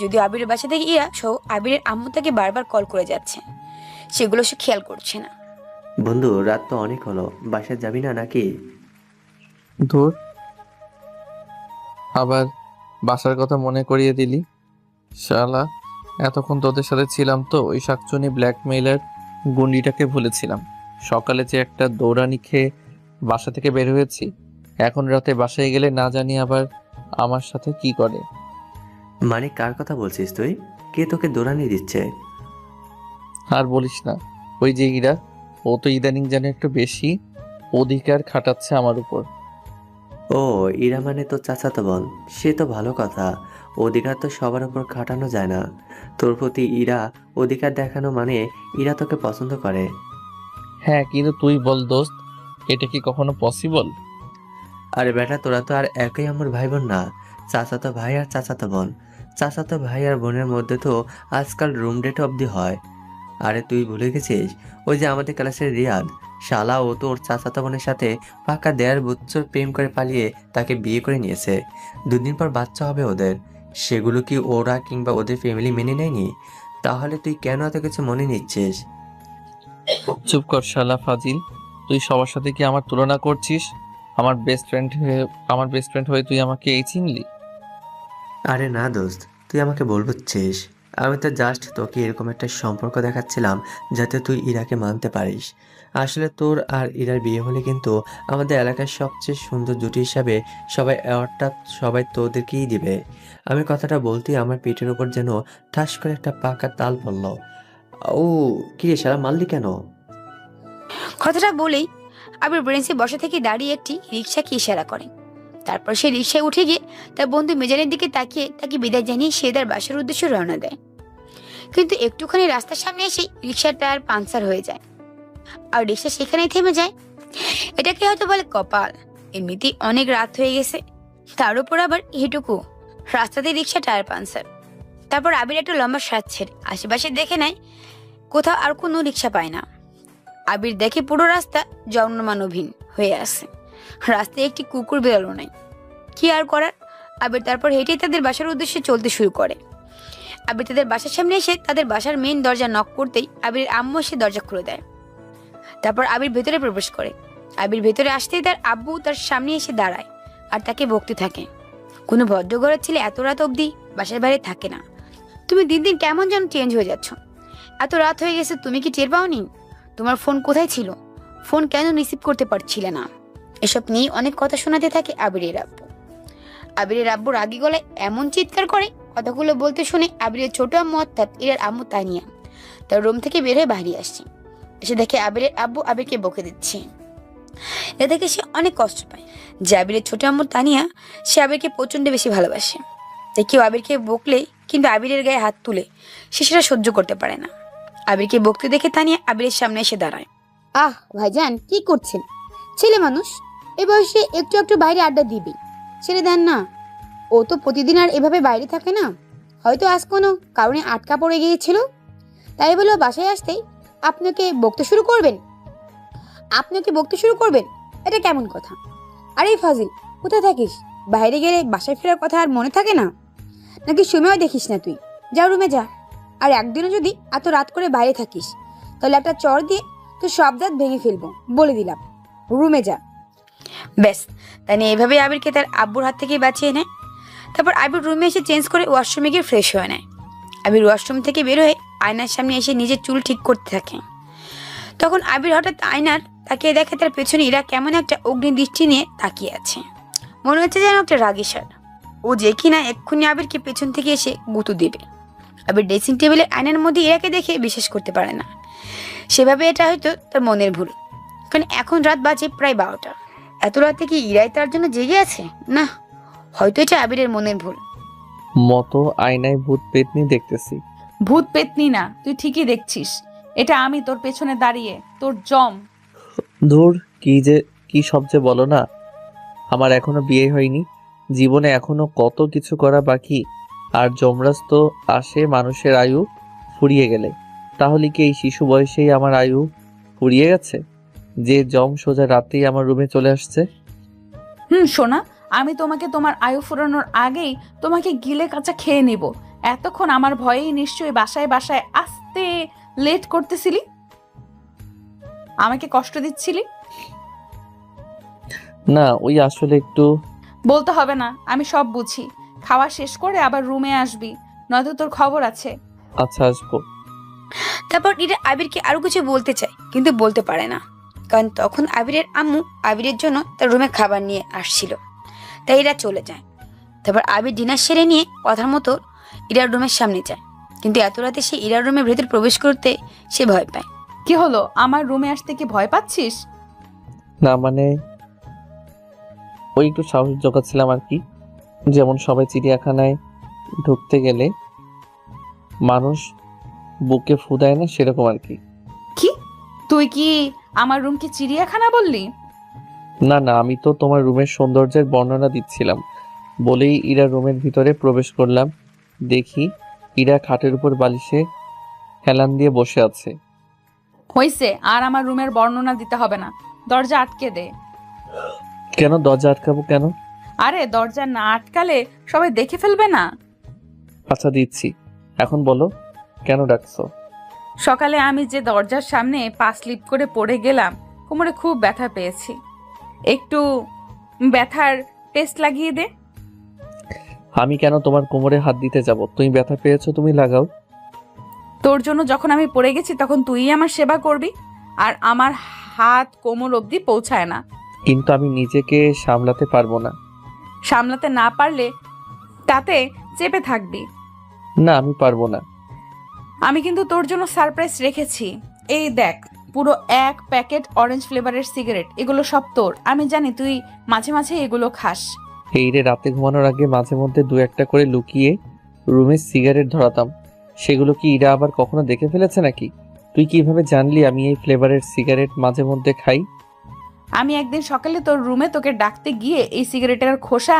যদিও আবিরের বাসা থেকে ইরা সহ আবিরের আম্মু তাকে বারবার কল করে যাচ্ছে, সেগুলো সে খেয়াল করছে না। বন্ধু, রাত তো অনেক হলো, বাসায় যাবি না নাকি? ধুর, আবার বাসার কথা মনে করিয়ে দিলি। শালা, এতক্ষণ তোদের সাথে ছিলাম তো ওই শাকচুনি ব্ল্যাকমেইলার গুন্ডিটাকে ভুলেছিলাম। সকালে যে একটা দৌড়ানি খেয়ে বাসা থেকে বের হয়েছি, এখন রাতে বাসায় গেলে না জানি আবার আমার সাথে কি করে। মানে কার কথা বলছিস তুই? কে তোকে দৌড়ানি দিচ্ছে? আর বলিস না, ওই যে ইরা, ও তো ইদানিং যেন একটু বেশি অধিকার খাটাচ্ছে আমার উপর। ও, ইরা মানে তো চাচাতো বোন। সে তো ভালো কথা। অধিকার তো সবার উপর খাটানো যায় না। তোর প্রতি ইরা অধিকার দেখানো মানে ইরা তোকে পছন্দ করে। হ্যাঁ, কিন্তু তুই বল দোস্ত, এটা কি কখনো পসিবল? আরে বেটা, তোরা তো আর একই আমার ভাই বোন না। চাচাতো ভাই আর চাচাতো বোন। চাচাতো ভাই আর বোনের মধ্যে তো আজকাল রুম ডেট অবধি হয়। আরে তুই ভুলে গেছিস? ওই যে আমাদের ক্লাসের রিয়াদ, শালা ও তো ওর চাচাতো বোনের সাথে পাকা 1.5 বছর প্রেম করে পালিয়ে তাকে বিয়ে করে নিয়েছে। 2 দিন পর বাচ্চা হবে ওদের। সেগুলো কি ওরা কিংবা ওদের ফ্যামিলি মেনে নেয়নি? তাহলে তুই কেন এত কিছু মনে নিচ্ছিস? চুপ কর শালা ফাজিল, তুই সবার সাথে কি আমার তুলনা করছিস? আমার বেস্ট ফ্রেন্ড হয়ে তুই আমাকে এই চিনলি? আরে না দোস্ত, তুই আমাকে বলছিস? আমি তো জাস্ট তোকে এরকম একটা সম্পর্ক দেখাচ্ছিলাম যাতে তুই ইরাকে মানতে পারিস। আসলে তোর আর ইরার বিয়ে হলে কিন্তু আমাদের এলাকার সবচেয়ে সুন্দর জুটি হিসাবে সবাই তোদেরকেই দিবে। আমি কথাটা বলতেই আমার পিঠের উপর যেন ঠাস করে একটা পাকা তাল পড়ল। ও, কি রে শালা, মারলি কেন? কথাটা বলেই আবির ব্রেঞ্চে বসা থেকে দাঁড়িয়ে একটি রিক্সাকে ইশারা করে। তারপর সে রিক্সায় উঠে গিয়ে তার বন্ধু মেজানের দিকে তাকিয়ে তাকে বিদায় জানিয়ে সে তার বাসার উদ্দেশ্যে রওনা দেয়। কিন্তু একটুখানি রাস্তার সামনে এসে রিক্সার টায়ার পাংচার হয়ে যায়, আর রিক্সা সেখানেই থেমে যায়। এটাকে হয়তো বলে কপাল। এমনিতেই অনেক রাত হয়ে গেছে, তার উপর আবার এটুকু রাস্তাতে রিক্সা টায়ার পাংচার। তারপর আবির একটা লম্বা শ্বাস ছেড়ে আশেপাশে দেখে নেয়, কোথাও আর কোনো রিক্সা পায় না। আবির দেখে পুরো রাস্তা জনমানবহীন হয়ে আছে, রাস্তায় একটি কুকুর বেরোলো নাই। কি আর করার, আবির তারপর হেঁটেই তাদের বাসার উদ্দেশ্যে চলতে শুরু করে। আবির তাদের বাসার সামনে এসে তাদের বাসার মেইন দরজা নক করতেই আবিরের আম্মু এসে দরজা খুলে দেয়। তারপর আবির ভেতরে প্রবেশ করে। আবির ভেতরে আসতেই তার আব্বু তার সামনে এসে দাঁড়ায় আর তাকে বকতে থাকে, কোনো ভদ্রঘরের ছেলে এত রাত অবধি বাসার বাইরে থাকে না। তুমি দিন দিন কেমন যেন চেঞ্জ হয়ে যাচ্ছ। এত রাত হয়ে গেছে, তুমি কি টের পাওনি? তোমার ফোন কোথায় ছিল? ফোন কেন রিসিভ করতে পারছিলে না? এসব নিয়ে অনেক কথা শোনাতে থাকে আবিরের আব্বু। আবিরের আব্বু রাগী গলায় এমন চিৎকার করে, কথাগুলো বলতে শুনে আবিরের ছোট আম্মু অর্থাৎ ইরার আম্মু তানিয়া তার রুম থেকে বের হয়ে বাইরে আসছে। এসে দেখে আবিরের আব্বু আবিরকে বকে দিচ্ছে। এ দেখে সে অনেক কষ্ট পায় যে আবিরের ছোট আম্মু তানিয়া সে আবিরকে প্রচন্ড বেশি ভালোবাসে। তাই কেউ আবিরকে বকলে কিন্তু আবিরের গায়ে হাত তুলে সে সেটা সহ্য করতে পারে না। আবিরকে বকতে দেখে তানিয়া আবিরের সামনে এসে দাঁড়ায়। আহ ভাইজান, কি করছেন? ছেলে মানুষ, এ বয়সে একটু একটু বাইরে আড্ডা দিবি, ছেড়ে দেন না। ও তো প্রতিদিন আর এভাবে বাইরে থাকে না, হয়তো আজ কোনো কারণে আটকা পড়ে গিয়েছিল, তাই বলে বাসায় আসতেই আপনাকে বকতে শুরু করবেন? এটা কেমন কথা? আরে ফাজিল, কোথায় থাকিস? বাইরে গেলে বাসায় ফেরার কথা আর মনে থাকে না নাকি? সময়ও দেখিস না তুই? যা রুমে যা। আর একদিনও যদি এত রাত করে বাইরে থাকিস তাহলে একটা চড় দিয়ে তোর সব দাঁত ভেঙে ফেলবো, বলে দিলাম। রুমে যা। ব্যাস, তাই নিয়ে এভাবে আবিরকে তার আব্বুর হাত থেকে বাঁচিয়ে নেয়। তারপর আবির রুমে এসে চেঞ্জ করে ওয়াশরুমে গিয়ে ফ্রেশ হয়ে নেয়। আবির ওয়াশরুম থেকে বের হয়ে আয়নার সামনে এসে নিজের চুল ঠিক করতে থাকে। তখন আবির হঠাৎ আয়নার তাকিয়ে দেখে তার পেছনে ইরা কেমন একটা অগ্নি দৃষ্টি নিয়ে তাকিয়ে আছে। মনে হচ্ছে যেন একটা রাগী ষাঁড়। ও যে কিনা এক্ষুনি আবিরকে পেছন থেকে এসে গুঁতো দেবে। আবির ড্রেসিং টেবিলে আয়নার মধ্যে ইরাকে দেখে বিশ্বাস করতে পারে না। সেভাবে এটা হয়তো তার মনের ভুল, কারণ এখন রাত বাজে প্রায় 12টা। এত রাতে কি ইরাই তার জন্য জেগে আছে? না, হয়তো এটা আবিরের মনের ভুল। মতো আয়নায় ভূত পেতনি দেখতেছি। ভূত পেতনি না, তুই ঠিকই দেখছিস। এটা আমি তোর পেছনে দাঁড়িয়ে, তোর জম। ধুর, কি সব যে বলো না। আমার এখনো বিয়ে হয়নি, জীবনে এখনো কত কিছু করা বাকি। আর যমরাজ তো আসে মানুষের আয়ু ফুরিয়ে গেলে। তাহলে কি এই শিশু বয়সেই আমার আয়ু ফুরিয়ে গেছে যে যম সোজা রাতেই আমার রুমে চলে আসছে? শোনা, আমি তোমাকে তোমার আয়ু ফুরানোর আগেই তোমাকে গিলে কাঁচা খেয়ে নিব। এতক্ষণ আমার ভয়েই নিশ্চয়ই বাসায় বাসায় আসতে লেট করতেছিলি, আমাকে কষ্ট দিচ্ছিলি। না, ওই আসলে একটু। বলতে হবে না, আমি সব বুঝি। খাওয়া শেষ করে আবার রুমে আসবি, নয়তো তোর খবর আছে। আচ্ছা, আসবো। তারপর ইরা আবিরকে আরো কিছু বলতে চায়, কিন্তু বলতে পারে না, কারণ তখন আবিরের আম্মু আবিরের জন্য তার রুমে খাবার নিয়ে আসছিল। তাই ইরা চলে যায়। তারপর আবির ডিনার সেরে নিয়ে কথার মতো ইরার রুমের সামনে যায়, কিন্তু এত রাতে সে ইরার রুমের ভেতর প্রবেশ করতে সে ভয় পায়। কি হলো, আমার রুমে আসতে কি ভয় পাচ্ছিস? না মানে, ওই একটু সাহস জোগাচ্ছিলাম আর কি। যেমন সবাই চিড়িয়াখানায় ঢুকতে গেলে মানুষ বুকে ফু দেয় না, সেরকম আর কি। কি, তুই কি আমার রুমকে চিড়িয়াখানা বললি? না না, আমি তো তোমার রুমের সৌন্দর্যের বর্ণনা দিচ্ছিলাম বলেই ইরা রুমের ভিতরে প্রবেশ করলাম। দেখি ইরা খাটের উপর বালিশে হেলান দিয়ে বসে আছে। হইছে, আর আমার রুমের বর্ণনা দিতে হবে না, দরজা আটকে দে। কেন দরজা আটকাবো কেন? আরে দরজা না আটকালে সবাই দেখে ফেলবে না। আচ্ছা দিচ্ছি, এখন বলো কেন ডাকছো? সকালে আমি যে দরজার সামনে পা স্লিপ করে পড়ে গেলাম, কোমরে খুব ব্যথা পেয়েছি। একটু ব্যথার টেস্ট লাগিয়ে দে। আমি কেন তোমার কোমরে হাত দিতে যাব? তুমি ব্যথা পেয়েছো, তুমি লাগাও। তোর জন্য যখন আমি পড়ে গেছি তখন তুই আমার সেবা করবি, আর আমার হাত কোমর অবধি পৌঁছায় না। কিন্তু আমি নিজেকে সামলাতে পারবো না। সামলাতে না পারলে তাতে চেপে থাকবি। না, আমি পারবো না। আমি কিন্তু তোর জন্য সারপ্রাইজ রেখেছি। এই দেখ, পুরো 1 প্যাকেট অরেঞ্জ ফ্লেভারের সিগারেট। এগুলো সব তোর। আমি জানি তুই মাঝে মাঝে এগুলো খাস। এই রে, রাতে ঘুমানোর আগে মাঝে মধ্যে 2-1টা করে লুকিয়ে রুমে সিগারেট ধরাতাম। সেগুলো কি ইরা আবার কখনো দেখে ফেলেছে নাকি? তুই কিভাবে জানলি আমি এই ফ্লেভারের সিগারেট মাঝে মধ্যে খাই? আমি একদিন সকালে তোর রুমে তোকে ডাকতে গিয়ে এই সিগারেটের খোসা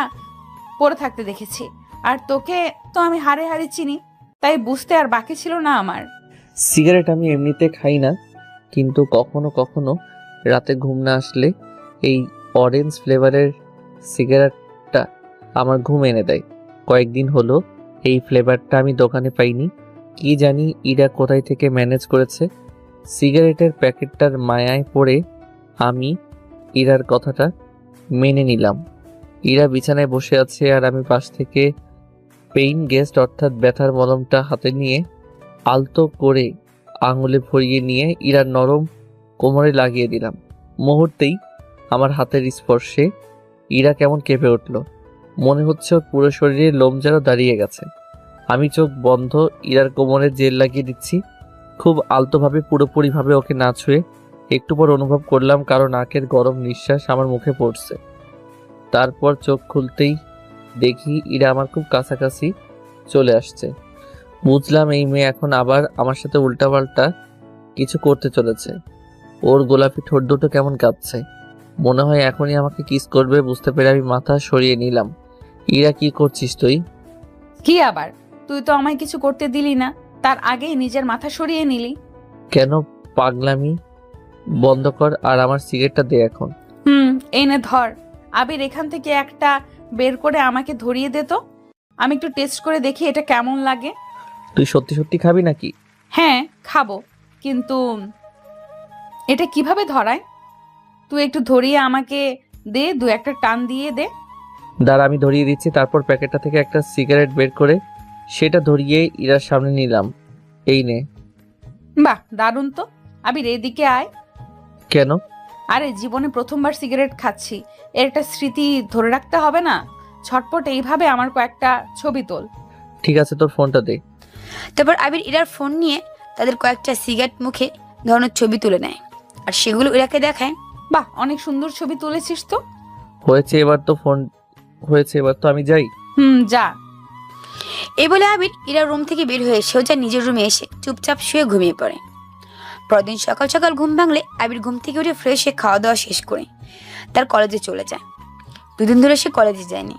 পড়ে থাকতে দেখেছি। আর তোকে তো আমি হাড়ে হাড়ে চিনি, তাই বুঝতে আর বাকি ছিল না আমার। সিগারেট আমি এমনিতে খাই না, কিন্তু কখনো কখনো রাতে ঘুম না আসলে এই অরেঞ্জ ফ্লেভারের সিগারেটটা আমার ঘুম এনে দেয়। কয়েকদিন হলো এই ফ্লেভারটা আমি দোকানে পাইনি। কি জানি ইরা কোথায় থেকে ম্যানেজ করেছে। সিগারেটের প্যাকেটটার মায়ায় পড়ে আমি ইরার কথাটা মেনে নিলাম। ইরা বিছানায় বসে আছে আর আমি পাশ থেকে পেইন গেস্ট অর্থাৎ ব্যথার মলমটা হাতে নিয়ে আলতো করে আঙুলে ভরিয়ে নিয়ে ইরার নরম কোমরে লাগিয়ে দিলাম। মুহূর্তেই আমার হাতের স্পর্শে ইরা কেমন কেঁপে উঠল। মনে হচ্ছে ওর পুরো শরীরের লোম যেন দাঁড়িয়ে গেছে। আমি চোখ বন্ধ ইরার কোমরে জেল লাগিয়ে দিচ্ছি, খুব আলতোভাবে, পুরোপুরিভাবে ওকে না ছুঁয়ে। একটু পর অনুভব করলাম কারো নাকের গরম নিঃশ্বাস আমার মুখে পড়ছে। তারপর চোখ খুলতেই দেখি ইরা আমার খুব কাছাকাছি চলে আসছে। বুঝলাম এই মেয়ে এখন আবার আমার সাথে উল্টাপাল্টা কিছু করতে চলেছে। ওর গোলাপি ঠোঁট দুটো কেমন কাঁপছে, মনে হয় এখনই আমাকে কিস করবে। বুঝতে পেরে আমি মাথা সরিয়ে নিলাম। ইরা, কি করছিস তুই? কি আবার? তুই তো আমায় কিছু করতে দিলি না, তার আগেই নিজের মাথা সরিয়ে নিলি। কেন? পাগলামি বন্ধ কর আর আমার সিগারেটটা দে এখন। এই নে ধর। আবির এখান থেকে একটা বের করে আমাকে ধরিয়ে দে তো, আমি একটু টেস্ট করে দেখি এটা কেমন লাগে। তুই সত্যি সত্যি খাবি নাকি? হ্যাঁ খাবো, কিন্তু এটা কিভাবে ধরায়? তুই একটু ধরিয়ে আমাকে দে, দু একটা টান দিয়ে দে। দাঁড়া, আমি ধরিয়ে দিচ্ছি। তারপর প্যাকেটটা থেকে একটা সিগারেট বের করে সেটা ধরিয়ে ইরার সামনে নিলাম। এই নে। বাহ দারুণ তো। আবির এদিকে আয়। কেন? আরে জীবনে প্রথমবার সিগারেট খাচ্ছি, এর একটা স্মৃতি ধরে রাখতে হবে না? ছটপট এইভাবে আমার কয়েকটা ছবি তোল। ঠিক আছে, তোর ফোনটা দে। তারপর আবির ইরার ফোন নিয়ে তাদের কয়েকটা সিগারেট মুখে ধরনের ছবি তুলে নেয় আর সেগুলো ইরাকে দেখায়। বাহ অনেক সুন্দর ছবি তুলেছিস তো। হয়েছে এবার তো ফোন হয়েছে, এবার তো আমি যাই। যা। এই বলে আবির ইরার রুম থেকে বের হয়ে সোজা নিজের রুমে এসে চুপচাপ শুয়ে ঘুমিয়ে পড়ে। পরদিন সকাল সকাল ঘুম ভাঙলে আবির ঘুম থেকে উঠে ফ্রেশ হয়ে খাওয়া দাওয়া শেষ করে তার কলেজে চলে যায়। দুদিন ধরে সে কলেজে যায়নি,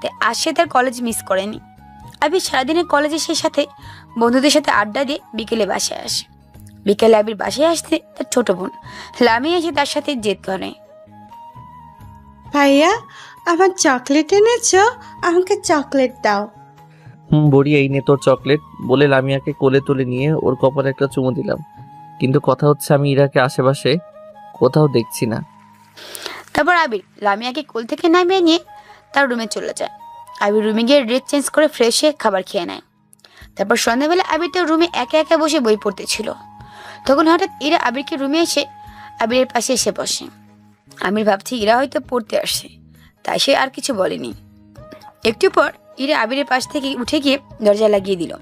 তাই আজ সে তার কলেজ মিস করেনি। আবির সারাদিনের কলেজে সেই সাথে বন্ধুদের সাথে আড্ডা দিয়ে বিকেলে বাসায় আসে। বিকেলে আবির বাসায় আসতে তার ছোট বোন লামিয়া এসে তার সাথে জেদ করে। ভাইয়া, আমার চকলেট এনেছো? আমাকে চকলেট দাও। বড়ি, এই নে তোর চকলেট বলে লামিয়াকে কোলে তুলে নিয়ে ওর কপালে একটা চুমু দিলাম। কিন্তু কথা হচ্ছে আমি ইরাকে আশেপাশে কোথাও দেখছি না। তারপর আবির লামিয়াকে কোল থেকে নামিয়ে নিয়ে তার রুমে চলে যায়। আবির রুমে গিয়ে ড্রেস চেঞ্জ করে ফ্রেশ হয়ে খাবার খেয়ে নেয়। তারপর সন্ধ্যাবেলা আবির তার রুমে একা একা বসে বই পড়তেছিল। তখন হঠাৎ ইরা আবিরকে রুমে এসে আবিরের পাশে এসে বসে। আমির ভাবছি ইরা হয়তো পড়তে আসে, তাই সে আর কিছু বলেনি। একটু পর ইরা আবিরের পাশ থেকে উঠে গিয়ে দরজা লাগিয়ে দিল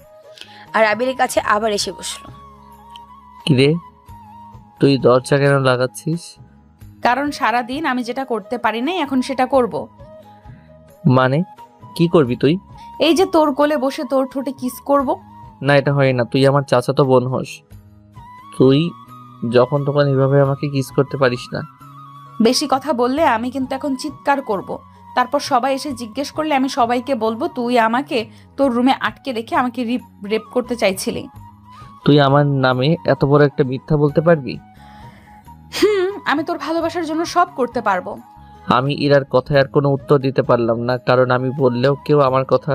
আর আবিরের কাছে আবার এসে বসলো। কিরে, তুই দরজা কেন লাগাচ্ছিস? কারণ সারাদিন আমি যেটা করতে পারি নাই এখন সেটা করব। মানে কি করবি তুই? এই যে তোর কোলে বসে তোর ঠোঁটে কিস করব। না, এটা হয় না। তুই আমার চাচাতো বোন হোস। তুই যখন তখন এভাবে আমাকে কিস করতে পারিস না। বেশি কথা বললে আমি কিন্তু এখন চিৎকার করব। তারপর সবাই এসে জিজ্ঞেস করলে আমি সবাইকে বলবো তুই আমাকে তোর রুমে আটকে রেখে আমাকে রেপ করতে চাইছিলি। তুই আমার নামে এত বড় একটা মিথ্যা বলতে পারবি? আমি তোর ভালোবাসার জন্য সব করতে পারবো। আমি ইরার কথায় আর কোনো উত্তর দিতে পারলাম না, কারণ আমি বললেও কেউ আমার কথা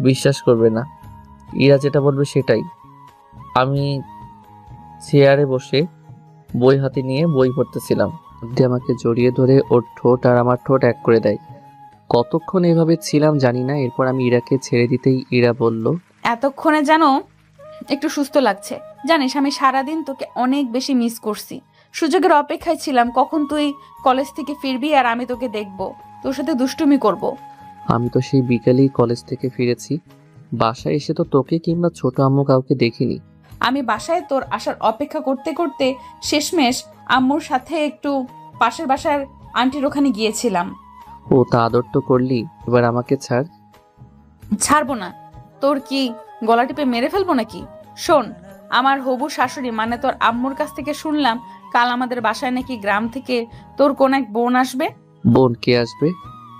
বিশ্বাস করবে না। ইরা যেটা বলবে সেটাই। আমি চেয়ারে বসে বই হাতে নিয়ে বই পড়তেছিলাম। দিয়ে আমাকে জড়িয়ে ধরে ওর ঠোঁট আর আমার ঠোঁট এক করে দেয়। কতক্ষণ এভাবে ছিলাম জানি না। এরপর আমি ইরাকে ছেড়ে দিতেই ইরা বলল, এতক্ষণে যেন একটু সুস্থ লাগছে। জানিস আমি সারাদিন তোকে অনেক বেশি মিস করছি। সুযোগের অপেক্ষায় ছিলাম কখন তুই কলেজ থেকে ফিরবি আর আমি তোকে দেখব, তোর সাথে দুষ্টুমি করব। আমি তো সেই বিকেলেই কলেজ থেকে ফিরেছি। বাসায় এসে তো তোকে কিংবা ছোট আম্মু কাউকে দেখিনি। আমি বাসায় তোর আসার অপেক্ষা করতে করতে শেষমেশ আম্মুর সাথে একটু পাশের বাসার আন্টির ওখানে গিয়েছিলাম। ও তা আদর তো করলি, এবার আমাকে ছাড়। ছাড়বো না। তোর কি গলা টিপে মেরে ফেলবো নাকি? শোন, আমার হবু শাশুড়ি মানে তোর আম্মুর কাছ থেকে শুনলাম কাল আমাদের বাসায় নাকি গ্রাম থেকে তোর কোন এক বোন আসবে। বোন কে আসবে?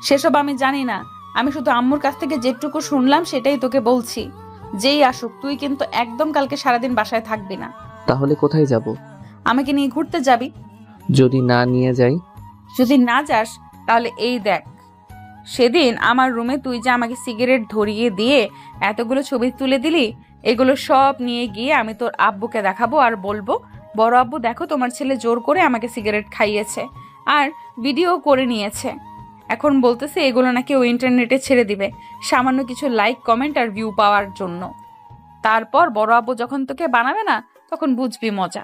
সেসব আমি জানি না, আমি শুধু আম্মুর কাছ থেকে যেটুকু শুনলাম সেটাই তোকে বলছি। যেই আসুক তুই কিন্তু একদম কালকে সারাদিন বাসায় থাকবি না। তাহলে কোথায় যাব? আমাকে নিয়ে ঘুরতে যাবি। যদি না নিয়ে যাই? যদি না যাস তাহলে এই দেখ, সেদিন আমার রুমে তুই যে আমাকে সিগারেট ধরিয়ে দিয়ে এতগুলো ছবি তুলে দিলি, এগুলো সব নিয়ে গিয়ে আমি তোর আব্বুকে দেখাবো আর বলবো, বড় আব্বু দেখো তোমার ছেলে জোর করে আমাকে সিগারেট খাইয়েছে আর ভিডিও করে নিয়েছে। এখন বলতেছে এগুলো নাকি ও ইন্টারনেটে ছেড়ে দিবে সামান্য কিছু লাইক কমেন্ট আর ভিউ পাওয়ার জন্য। তারপর বড় আব্বু যখন তোকে বানাবে না তখন বুঝবি মজা।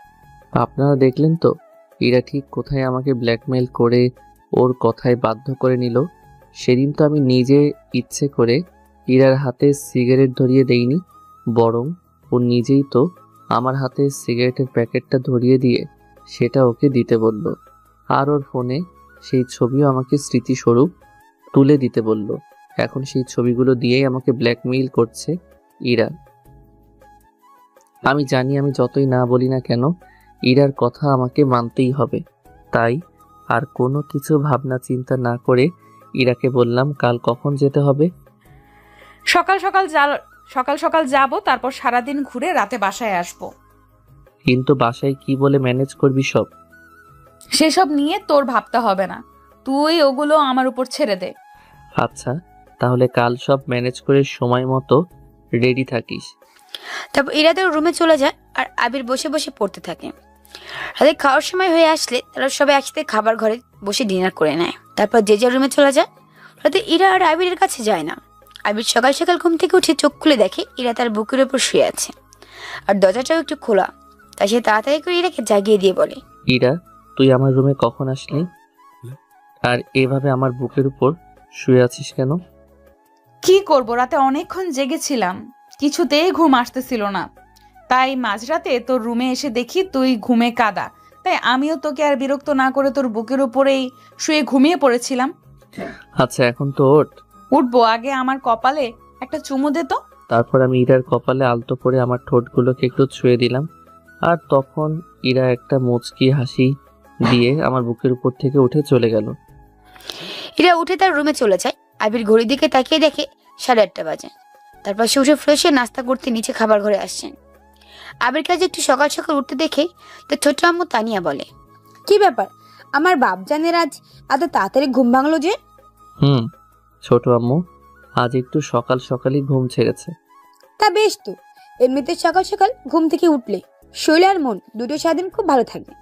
আপনারা দেখলেন তো ইরা ঠিক কোথায় আমাকে ব্ল্যাকমেল করে ওর কথায় বাধ্য করে নিল। সেদিন তো আমি নিজে ইচ্ছে করে ইরার হাতে সিগারেট ধরিয়ে দেইনি, বরং ও নিজেই তো আমার হাতে সিগারেটের প্যাকেটটা ধরিয়ে দিয়ে সেটা ওকে দিতে বলল। আর ওর ফোনে সেই ছবিও আমাকে স্মৃতিস্বরূপ তুলে দিতে বলল। এখন সেই ছবিগুলো দিয়েই আমাকে ব্ল্যাকমেইল করছে ইরা। আমি জানি আমি যতই না বলি না কেন ইরার কথা আমাকে মানতেই হবে। তাই আর কোনো কিছু ভাবনা চিন্তা না করে ইরাকে বললাম কাল কখন যেতে হবে। সকাল সকাল যাব, তারপর সারাদিন ঘুরে রাতে বাসায় আসবো। কিন্তু বাসায় কি বলে ম্যানেজ করবি সব? সেসব নিয়ে তোর ভাবতে হবে না। তুই ওগুলো আমার উপর ছেড়ে দে। আচ্ছা, তাহলে কাল সব ম্যানেজ করে সময় মতো রেডি থাকিস। তারপর ইরা তার রুমে চলে যায় আর আবির বসে বসে পড়তে থাকে। রাতে খাওয়ার সময় হয়ে আসলে তারা সবাই একসাথে খাবার ঘরে বসে ডিনার করে নেয়। তারপর যে যার রুমে চলে যায়। রাতে ইরা আর আবিরের কাছে যায় না। আবির সকাল সকাল ঘুম থেকে উঠে চোখ খুলে দেখে ইরা তার বুকের উপর শুয়ে আছে আর দরজাটাও একটু খোলা। তাই সে তাড়াতাড়ি করে ইরাকে জাগিয়ে দিয়ে বলে, ইরা, তুই আমার রুমে কখন আসলি? আর এভাবে আমার বুকের উপর শুয়ে আছিস কেন? কি করব, রাতে অনেকক্ষণ জেগেছিলাম, কিছুতেই ঘুম আসতেছিল না। তাই মাঝরাতে তোর রুমে এসে দেখি তুই ঘুমে কাদা। তাই আমিও তোকে আর বিরক্ত না করে তোর বুকের উপরেই শুয়ে ঘুমিয়ে পড়েছিলাম। আচ্ছা, এখন তো ওঠ। উঠবো, আগে আমার কপালে একটা চুমু দে তো। তারপর আমি ইরার কপালে আলতো করে আমার ঠোঁটগুলোকে একটু ছুঁয়ে দিলাম। আর তখন ইরা একটা মুচকি হাসি দিয়ে আমার বুকের উপর থেকে উঠে চলে গেল। ইরা উঠে তার রুমে চলে যায়। আবির ঘড়ির দিকে তাকিয়ে দেখে 8:30 বাজে। তারপর সে উঠে ফ্রেশ হয়ে নাস্তা করতে নিচে খাবার ঘরে আসছেন। আবির কাছে একটু সকাল সকাল উঠতে দেখে তার ছোট আম্মু তানিয়া বলে, কি ব্যাপার, আমার বাপজানের আজ এত তাড়াতাড়ি ঘুম ভাঙলো যে? ছোট আম্মু আজ একটু সকাল সকালই ঘুম ছেড়েছে। তা বেশ তো, এমনিতে সকাল সকাল ঘুম থেকে উঠলে শরীর আর মন দুটো সারাদিন খুব ভালো থাকবে।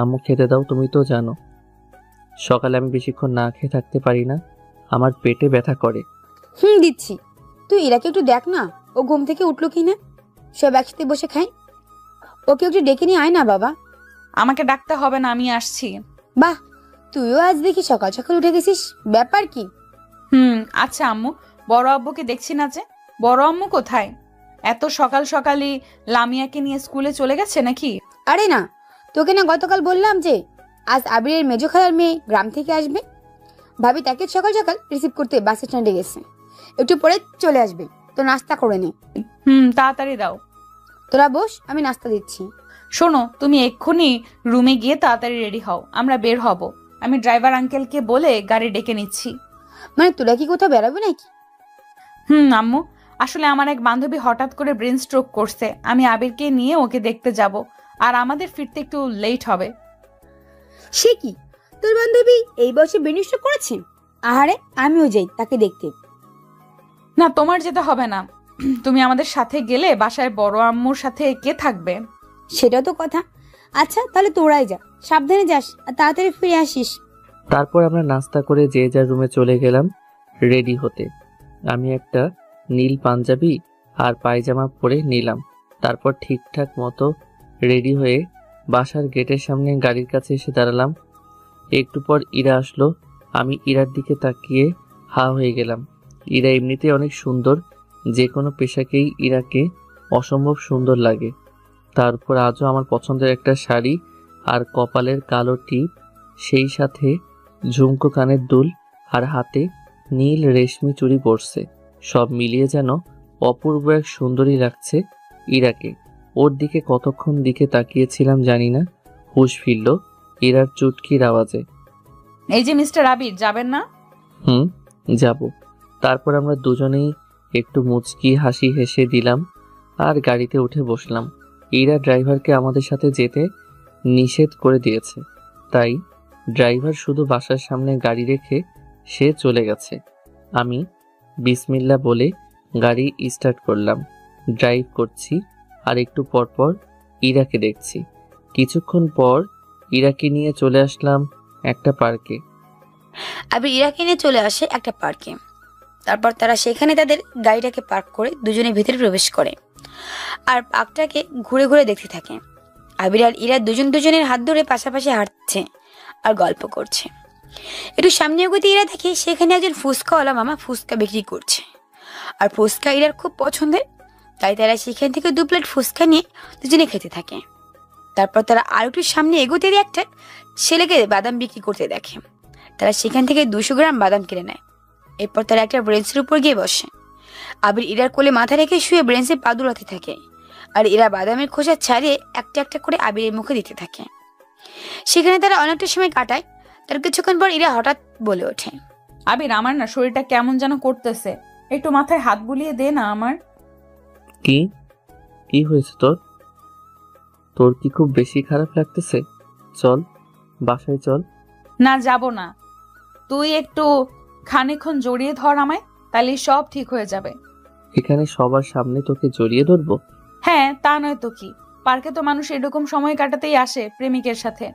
আম্মু খেতে দাও, তুমি তো জানো সকালে আমি বেশিক্ষণ না খেয়ে থাকতে পারি না, আমার পেটে ব্যথা করে। দিচ্ছি। তুই ইরাকে একটু দেখ না, ও ঘুম থেকে উঠলো কি না। সব একসাথে বসে খাই। ওকে একটু ডেকে নিয়ে আয় না বাবা। আমাকে ডাকতে হবে না, আমি আসছি। বাহ, তুইও আজ দেখি সকাল সকাল উঠে গেছিস, ব্যাপার কি? আচ্ছা আম্মু, বড় আব্বুকে দেখছি না যে। বড় আম্মু কোথায়? এত সকাল সকালই লামিয়াকে নিয়ে স্কুলে চলে গেছে নাকি? আরে না, তোকে না গতকাল বললাম যে আজ আবিরের মেজো খালার মেয়ে গ্রাম থেকে আসবে। ভাবি তাকে সকাল সকাল রিসিভ করতে বাস স্ট্যান্ডে গেছে, একটু পরে চলে আসবে। তো নাস্তা করে নে। তাড়াতাড়ি দাও। তোরা বস, আমি নাস্তা দিচ্ছি। শোনো, তুমি এক্ষুনি রুমে গিয়ে তাড়াতাড়ি রেডি হও, আমরা বের হব। আমি ড্রাইভার আঙ্কেলকে বলে গাড়ি ডেকে নিচ্ছি। মানে তোরা কি কোথাও বেড়াবি নাকি? আম্মু, আসলে আমার এক বান্ধবী হঠাৎ করে ব্রেন স্ট্রোক করছে। আমি আবিরকে নিয়ে ওকে দেখতে যাব, আর আমাদের ফিরতে একটু লেট হবে। সে কি, তোর বান্ধবী এই বয়সে বিনিষ্ট করেছে? আহারে, আমিও যাই তাকে দেখতে। না, তোমার যেতে হবে না। তুমি আমাদের সাথে গেলে বাসায় বড় আম্মুর সাথে কে থাকবে? সেটা তো কথা। আচ্ছা তাহলে তোরাই যা, সাবধানে যাস আর তাড়াতাড়ি ফিরে আসিস। তারপর আমরা নাস্তা করে যে যার রুমে চলে গেলাম রেডি হতে। আমি একটা নীল পাঞ্জাবি আর পায়জামা পরে নিলাম। তারপর ঠিকঠাক মতো রেডি হয়ে বাসার গেটের সামনে গাড়ির কাছে এসে দাঁড়ালাম। একটু পর ইরা আসলো। আমি ইরার দিকে তাকিয়ে হা হয়ে গেলাম। ইরা এমনিতে অনেক সুন্দর, যে কোনো পেশাকেই ইরাকে অসম্ভব সুন্দর লাগে। তারপর আজও আমার পছন্দের একটা শাড়ি আর কপালের কালো টিপ, সেই সাথে ঝুমকো কানের দুল আর হাতে নীল রেশমি চুড়ি পরছে। সব মিলিয়ে যেন অপূর্ব এক সুন্দরী লাগছে ইরাকে। ওর দিকে কতক্ষণ দিকে তাকিয়েছিলাম জানি না, হুঁশ ফিরল ইরার চুটকির আওয়াজে। এই যে মিস্টার আবির, যাবেন না? যাব। তারপর আমরা দুজনেই একটু মুচকি হাসি হেসে দিলাম আর গাড়িতে উঠে বসলাম। ইরা ড্রাইভারকে আমাদের সাথে যেতে নিষেধ করে দিয়েছে, তাই ড্রাইভার শুধু বাসার সামনে গাড়ি রেখে সে চলে গেছে। আমি বিসমিল্লাহ বলে গাড়ি স্টার্ট করলাম। ড্রাইভ করছি আর একটু পরপর ইরাকে দেখছি। কিছুক্ষণ পর ইরাকে নিয়ে চলে আসলাম একটা পার্কে। আবির ইরাকে নিয়ে চলে আসে একটা পার্কে। তারপর তারা সেখানে তাদের গাড়িটাকে পার্ক করে দুজনে ভেতরে প্রবেশ করে আর পার্কটাকে ঘুরে ঘুরে দেখতে থাকে। আবির আর ইরা দুজনের হাত ধরে পাশাপাশি হাঁটছে আর গল্প করছে। একটু সামনে এগোতে ইরা দেখে সেখানে একজন ফুচকাওয়ালা মামা ফুচকা বিক্রি করছে আর ফুচকা ইরার খুব পছন্দের। তাই তারা সেখান থেকে 2 প্লেট ফুচকা নিয়ে দুজনে খেতে থাকে। তারপর তারা আর একটু সামনে এগোতে একটা ছেলেকে বাদাম বিক্রি করতে দেখে। তারা সেখান থেকে 200 গ্রাম বাদাম কিনে নেয়। এরপর তারা একটা ব্রেঞ্চের উপর গিয়ে বসে। আবির ইরার কোলে মাথা রেখে শুয়ে ব্রেঞ্চে পা দুলাতে থাকে আর ইরা বাদামের খোসা ছাড়িয়ে একটা একটা করে আবিরের মুখে দিতে থাকে। সেখানে তারা অনেকটা সময় কাটায়। তার কিছুক্ষণ পর ইরা হঠাৎ বলে ওঠে, আবির, আমার না শরীরটা কেমন যেন করতেছে, একটু মাথায় হাত বুলিয়ে দে না আমার। কি কি হয়েছে তোর? তোর কি খুব বেশি খারাপ লাগতেছে? চল বাসায় চল, না, যাব না। তুই একটু খানিকক্ষণ জড়িয়ে ধর আমায়, তাহলে সব ঠিক হয়ে যাবে। এখানে সবার সামনে তোকে জড়িয়ে ধরবো? হ্যাঁ, তা নয় তো কি। পার্কে তো মানুষ এরকম সময় কাটাতেই আসে প্রেমিকের সাথে।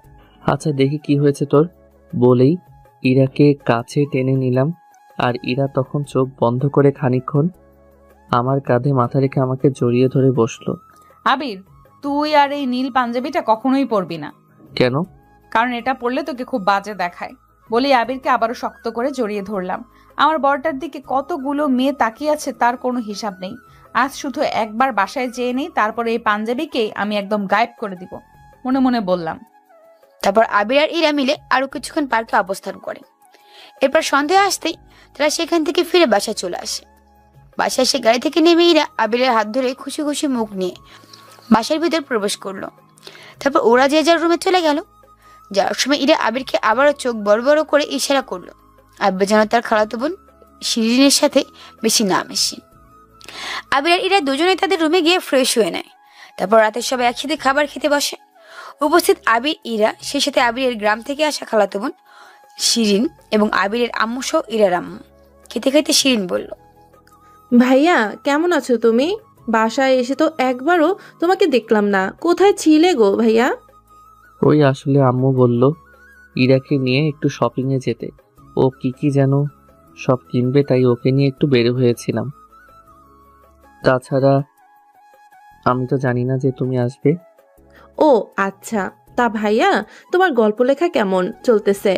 আচ্ছা দেখি কি হয়েছে তোর। বলেই ইরাকে কাছে টেনে নিলাম, আর ইরা তখন চোখ বন্ধ করে খানিকক্ষণ আমার কাঁধে মাথা রেখে আমাকে জড়িয়ে ধরে বসলো। আবির, তুই আর এই নীল পাঞ্জাবিটা কখনোই পরবি না। কেন? কারণ এটা পরলে তোকে খুব বাজে দেখায়। বলি আবিরকে আবারও শক্ত করে জড়িয়ে ধরলাম। আমার বরটার দিকে কতগুলো মেয়ে তাকিয়ে আছে তার কোনো হিসাব নেই। আজ শুধু একবার বাসায় যেয়ে নেই, তারপরে এই পাঞ্জাবিকে আমি একদম গায়েব করে দিব, মনে মনে বললাম। তারপর আবির আর ইরা মিলে আরো কিছুক্ষণ পার্কে অবস্থান করে। এরপর সন্ধ্যা আসতেই তারা সেখান থেকে ফিরে বাসায় চলে আসে। বাসায় এসে গাড়ি থেকে নেমে ইরা আবিরের হাত ধরে খুশি খুশি মুখ নিয়ে বাসার ভিতর প্রবেশ করলো। তারপর ওরা যে যার রুমে চলে গেল। যাওয়ার সময় ইরা আবিরকে আবারও চোখ বড় বড় করে ইশারা করলো। আবির যেন তার খালাতো বোন শিরিনের সাথে বেশি না মেশে। আবির আর ইরা দুজনেই তাদের রুমে গিয়ে ফ্রেশ হয়ে নেয়। তারপর রাতে সবাই একসাথে খাবার খেতে বসে। উপস্থিত আবির, ইরা, সেই সাথে আবিরের গ্রাম থেকে আসা খালাতো বোন শিরিন এবং আবিরের আম্মু সহ ইরার আম্মু। খেতে খেতে শিরিন বলল, ভাইয়া কেমন আছো তুমি? বাসায় এসে তো একবারও তোমাকে দেখলাম না, কোথায় ছিলে গো ভাইয়া? ওই আসলে আম্মু বলল ইরাকে নিয়ে একটু শপিং এ যেতে। ও কি কি যেন সব কিনবে, তাই ওকে নিয়ে একটু বের হয়েছিলাম। তাছাড়া আমি তো জানি না যে তুমি আসবে। ও আচ্ছা, তা ভাইয়া তোমার গল্প লেখা কেমন চলতেছে?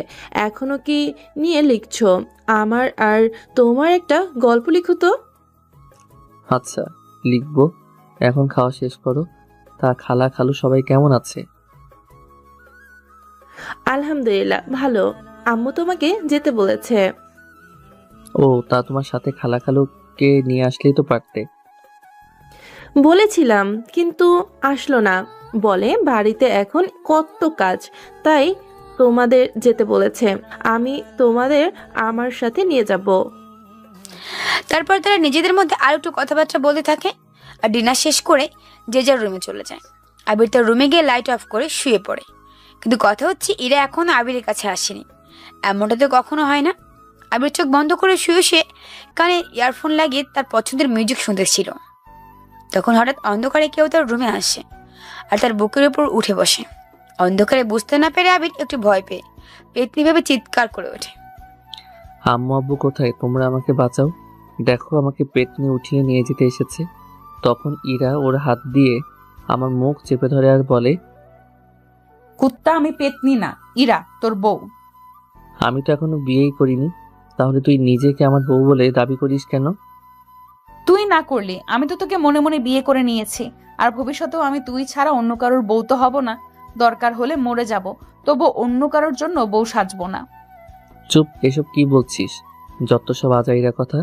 এখনো কি নিয়ে লিখছো? আমার আর তোমার একটা গল্প লিখো তো। আচ্ছা লিখবো, এখন খাওয়া শেষ করো। তা খালা খালু সবাই কেমন আছে? আলহামদুলিল্লাহ ভালো, আম্মু তোমাকে যেতে বলেছে। ও তা তোমার সাথে খালা খালুকে নিয়ে আসলেই তো পারতে। বলেছিলাম কিন্তু আসলো না, বলে বাড়িতে এখন কত কাজ, তাই তোমাদের যেতে বলেছে। আমি তোমাদের আমার সাথে নিয়ে যাব। তারপর তারা নিজেদের মধ্যে আর একটু কথাবার্তা বলতে থাকে আর ডিনার শেষ করে যে যার রুমে চলে যায়। আবির তার রুমে গিয়ে লাইট অফ করে শুয়ে পড়ে। কিন্তু কথা হচ্ছে ইরা এখনো আবিরের কাছে আসেনি। এমনটা তো কখনো হয় না। আবির চোখ বন্ধ করে শুয়ে শুয়ে কানে ইয়ারফোন লাগিয়ে তার পছন্দের মিউজিক শুনতেছিল। তখন হঠাৎ অন্ধকারে কেউ তার রুমে আসে আর তার বুকের উপর উঠে বসে। অন্ধকারে বুঝতে না পেরে আবির একটু ভয় পেয়ে পেতনি ভেবে চিৎকার করে ওঠে, আম্মু আব্বু কোথায়? তোমরা আমাকে বাঁচাও, দেখো আমাকে পেতনি উঠিয়ে নিয়ে যেতে এসেছে। তখন ইরা ওর হাত দিয়ে আমার মুখ চেপে ধরে আর বলে, কুত্তা, আমি পেতনি না, ইরা তোর বউ। আমি তো এখনো বিয়েই করিনি, তাহলে তুই নিজেকে আমার বউ বলে দাবি করিস কেন? তুই না করলি, আমি তো তোকে মনে মনে বিয়ে করে নিয়েছি। আর ভবিষ্যতেও আমি তুই ছাড়া অন্য কারোর বউ তো হব না। দরকার হলে মরে যাব, তবু অন্য কারোর জন্য বউ সাজবো না। চুপ, এসব কি বলছিস? যত সব আজাইরা কথা।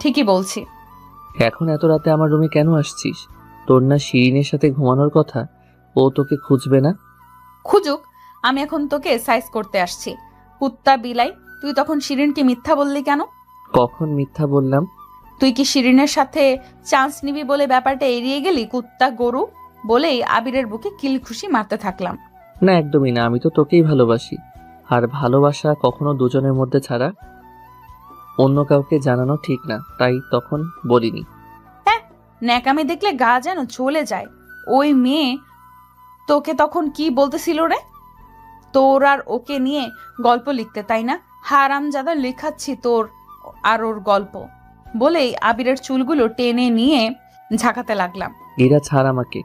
ঠিকই বলছি। এখন এত রাতে আমার রুমে কেন আসছিস? তোর না শিরিনের সাথে ঘুমানোর কথা? ও তোকে খুঁজবে না? খুঁজুক, আমি এখন তোকে সাইজ করতে আসছি। কুত্তা বিলাই, তুই তখন শিরিনকে মিথ্যা বললি কেন? কখন মিথ্যা বললাম? তুই কি শিরিনের সাথে চান্স নিবি বলে ব্যাপারটা এড়িয়ে গেলি? কুত্তা গরু। বলেই আবিরের বুকে কিল খুশি মারতে থাকলাম। না একদমই না, আমি তো তোকেই ভালোবাসি। আর ভালোবাসা কখনো দুজনের মধ্যে ছাড়া অন্য কাউকে জানানো ঠিক না, তাই তখন বলিনি। ন্যাকামি দেখলে গা যেন চলে যায়। ওই মেয়ে তোকে তখন কি বলতেছিল রে? তোর আর ওকে নিয়ে গল্প লিখতে, তাই না? হারামজাদা, লেখাচ্ছি তোর আর ওর গল্প। বলেই আবিরের চুলগুলো টেনে নিয়ে ঝাঁকাতে লাগলাম। এরা ছাড় আমাকে,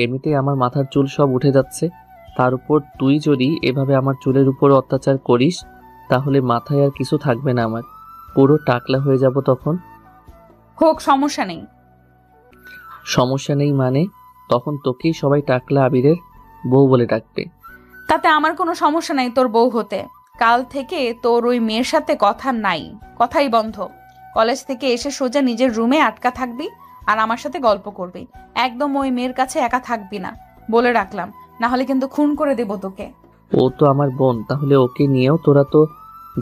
এমনিতেই আমার মাথার চুল সব উঠে যাচ্ছে। তার উপর তুই যদি এভাবে আমার চুলের উপর অত্যাচার করিস, তাহলে মাথায় আর কিছু থাকবে না, আমার পুরো টাকলা হয়ে যাব তখন। হোক, সমস্যা নেই। সমস্যা নেই মানে? তখন তোকেই সবাই টাকলা আবিরের বউ বলে ডাকবে। তাতে আমার কোনো সমস্যা নাই তোর বউ হতে। কাল থেকে তোর ওই মেয়ের সাথে কথা নাই, কথাই বন্ধ। কলেজ থেকে এসে সোজা নিজের রুমে আটকা থাকবি আর আমার সাথে গল্প করবি। একদম ওই মেয়ের কাছে একা থাকবি না, বলে রাখলাম। না হলে কিন্তু খুন করে দেব তোকে। ও তো আমার বোন, তাহলে ওকে নিয়েও তোরা তো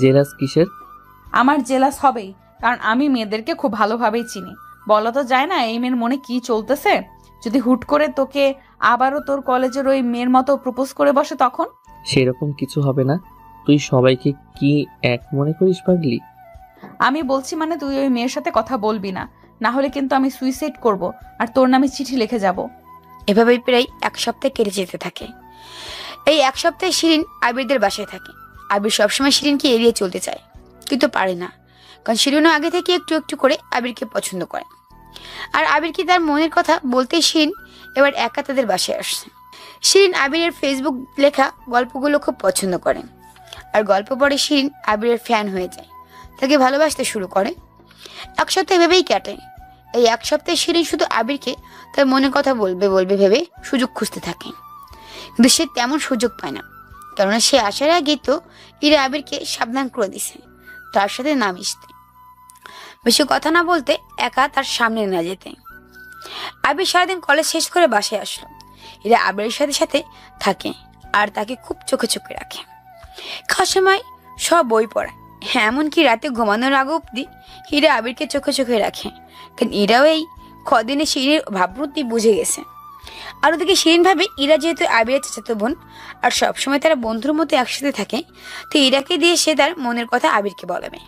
জেলাস কিসের? আমার জেলাস হবেই, কারণ আমি মেয়েদেরকে খুব ভালোভাবেই চিনি। বলা তো যায় না এই মেয়ের মনে কি চলতেছে। যদি হুট করে তোকে আবারও তোর কলেজের ওই মেয়ের মতো প্রপোজ করে বসে, তখন? সেরকম কিছু হবে না, তুই সবাইকে কি এক মনে করিস পাগলি? আমি বলছি মানে তুই ওই মেয়ের সাথে কথা বলবি না, না হলে কিন্তু আমি সুইসাইড করব আর তোর নামে চিঠি লিখে যাব। এভাবেই প্রায় এক সপ্তাহ কেটে যেতে থাকে। এই এক সপ্তাহে শিরিন আবিরদের বাসায় থাকে। আবির সবসময় শিরিনকে এড়িয়ে চলতে চায়, কিন্তু পারে না, কারণ শিরিনও আগে থেকে একটু একটু করে আবিরকে পছন্দ করে। আর আবিরকে তার মনের কথা বলতে শিরিন এবার একা তাদের বাসায় আসছে। শিরিন আবিরের ফেসবুক লেখা গল্পগুলো খুব পছন্দ করে, আর গল্প পড়ে শিরিন আবিরের ফ্যান হয়ে যায়, তাকে ভালোবাসতে শুরু করে। এক সপ্তাহ ভেবেই কাটে। এই এক সপ্তাহে শিরিন শুধু আবিরকে তার মনের কথা বলবে বলবে ভেবে সুযোগ খুঁজতে থাকে, কিন্তু সে তেমন সুযোগ পায় না, কেননা সে আসার আগেই তো ইরা আবিরকে সাবধান করে দিছে তার সাথে না মিশতে, বেশি কথা না বলতে, একা তার সামনে না যেতে। আবির সারাদিন কলেজ শেষ করে বাসায় আসলো। ইরা আবিরের সাথে সাথে থাকে আর তাকে খুব চোখে চোখে রাখে। খাওয়ার সময় সব বই পড়ায়, এমনকি রাতে ঘুমানোর আগে অব্দি ইরা আবিরকে চোখে চোখে রাখে, কারণ ইরাও এই কদিনে শিরিনের ভাবমূর্তি বুঝে গেছে। আর ওদিকে শিরিন ভাবে ইরা যেহেতু আবিরের চাচাতো বোন আর সবসময় তারা বন্ধুর মতো একসাথে থাকে, তো ইরাকে দিয়ে সে তার মনের কথা আবিরকে বলাবে।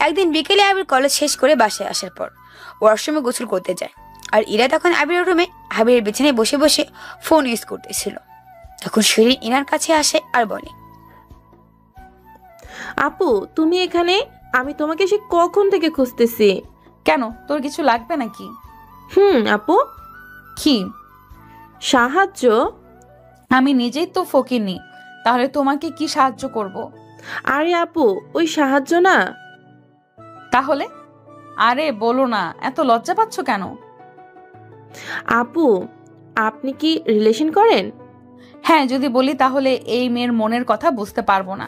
একদিন বিকেলে আবির কলেজ শেষ করে বাসায় আসার পর ওয়াশরুমে গোসল করতে যায়, আর ইরা তখন আবিরের রুমে আবিরের বিছানায় বসে বসে ফোন ইউজ করতেছিল। তখন শিরিন ইনার কাছে আসে আর বলে, আপু তুমি এখানে? আমি তোমাকে সে কখন থেকে খুঁজতেছি। কেন, তোর কিছু লাগবে নাকি? আপু। কি সাহায্য? আমি নিজেই তো ফকিরনি, তাহলে তোমাকে কি সাহায্য করব? আরে আপু, ওই সাহায্য না। তাহলে? আরে বলো না, এত লজ্জা পাচ্ছ কেন? আপু, আপনি কি রিলেশন করেন? হ্যাঁ, যদি বলি তাহলে এই মেয়ের মনের কথা বুঝতে পারবো না,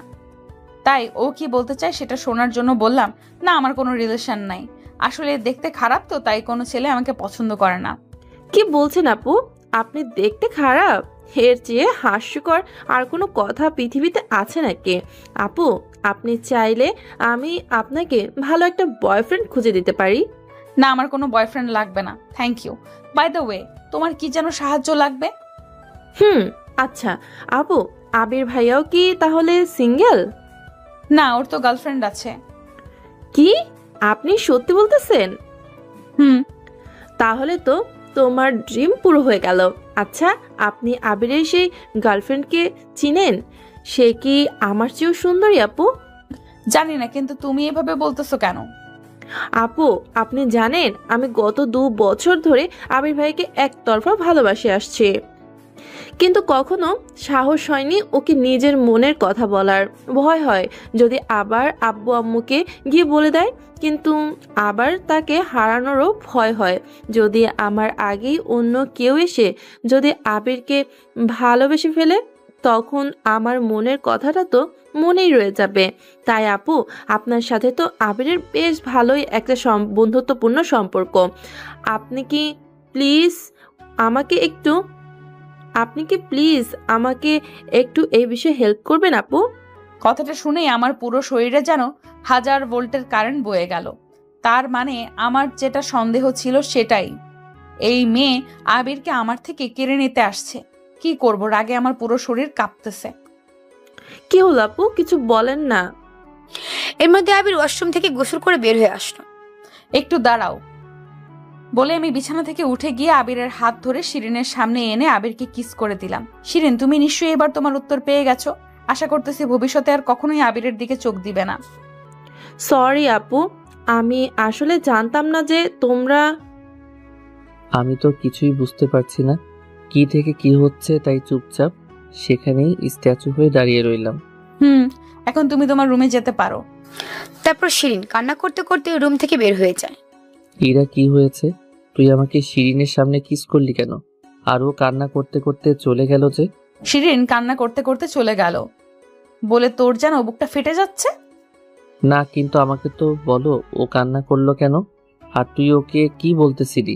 তাই ও কি বলতে চায় সেটা শোনার জন্য বললাম। না, আমার কোনো রিলেশন নাই, আসলে দেখতে খারাপ তো, তাই কোনো ছেলে আমাকে পছন্দ করে না। কি বলছেন আপু? আপনি দেখতে খারাপ? এর চেয়ে হাস্যকর আর কোনো কথা পৃথিবীতে আছে নাকি? আপু, আপনি চাইলে আমি আপনাকে ভালো একটা বয়ফ্রেন্ড খুঁজে দিতে পারি। না, আমার কোনো বয়ফ্রেন্ড লাগবে না, thank you. By the way, তোমার কি যেন সাহায্য লাগবে? আচ্ছা আপু, আবির ভাইয়াও কি তাহলে সিঙ্গেল? না, ওর তো গার্লফ্রেন্ড আছে। কি? আপনি সত্যি বলতেছেন? হুম। তাহলে তো তোমার ড্রিম পুরো হয়ে গেল। আচ্ছা, আপনি আবিরের সেই গার্লফ্রেন্ডকে চিনেন? সে কি আমার চেয়েও সুন্দরী আপু? জানি না, কিন্তু তুমি এভাবে বলতেছো কেন? আপু, আপনি জানেন আমি গত 2 বছর ধরে আবির ভাইকে একতরফা ভালোবাসে আসছি, কিন্তু কখনো সাহস হয়নি ওকে নিজের মনের কথা বলার। ভয় হয় যদি আবার আব্বু আম্মুকে গিয়ে বলে দেয়, কিন্তু আবার তাকে হারানোরও ভয় হয় যদি আমার আগেই অন্য কেউ এসে যদি আবিরকে ভালোবেসে ফেলে, তখন আমার মনের কথাটা তো মনেই রয়ে যাবে। তাই আপু, আপনার সাথে তো আবিরের বেশ ভালোই একটা বন্ধুত্বপূর্ণ সম্পর্ক। আপনি কি প্লিজ আমাকে একটু এই বিষয়ে হেল্প করবেন আপু? কথাটা শুনেই আমার পুরো শরীরে যেন 1000 ভোল্টের কারেন্ট বয়ে গেল। তার মানে আমার যেটা সন্দেহ ছিল সেটাই, এই মেয়ে আবিরকে আমার থেকে কেড়ে নিতে আসছে। কি করব, রাগে আমার পুরো শরীর কাঁপতেছে। কি হলো আপু, কিছু বলেন না। এর মধ্যে আবির ওয়াশরুম থেকে গোসল করে বের হয়ে আসলো। একটু দাঁড়াও বলে আমি বিছানা থেকে উঠে গিয়ে আবিরের হাত ধরে শিরিনের সামনে এনে আবিরকে কিস করে দিলাম। শিরিন, তুমি নিশ্চয়ই এবার তোমার উত্তর পেয়ে গেছো। আশা করতেছি ভবিষ্যতে আর কখনোই আবিরের দিকে চোখ দিবে না। সরি আপু, আমি আসলে জানতাম না যে তোমরা। আমি তো কিছুই বুঝতে পারছি না কি থেকে কি হচ্ছে, তাই চুপচাপ সেখানেই স্ট্যাচু হয়ে দাঁড়িয়ে রইলাম। এখন তুমি তোমার রুমে যেতে পারো। তারপর শিরিন কান্না করতে করতে রুম থেকে বের হয়ে যায়। ইরা, কি হয়েছে? তুই আমাকে শিরিনের সামনে কিস করলি কেন? আর ও কান্না করতে করতে চলে গেল যে? শিরিন কান্না করতে করতে চলে গেল বলে তোর যেন বুকটা ফেটে যাচ্ছে? না, কিন্তু আমাকে তো বলো ও কান্না করলো কেন? আর তুই ওকে কি বলতেছিলি?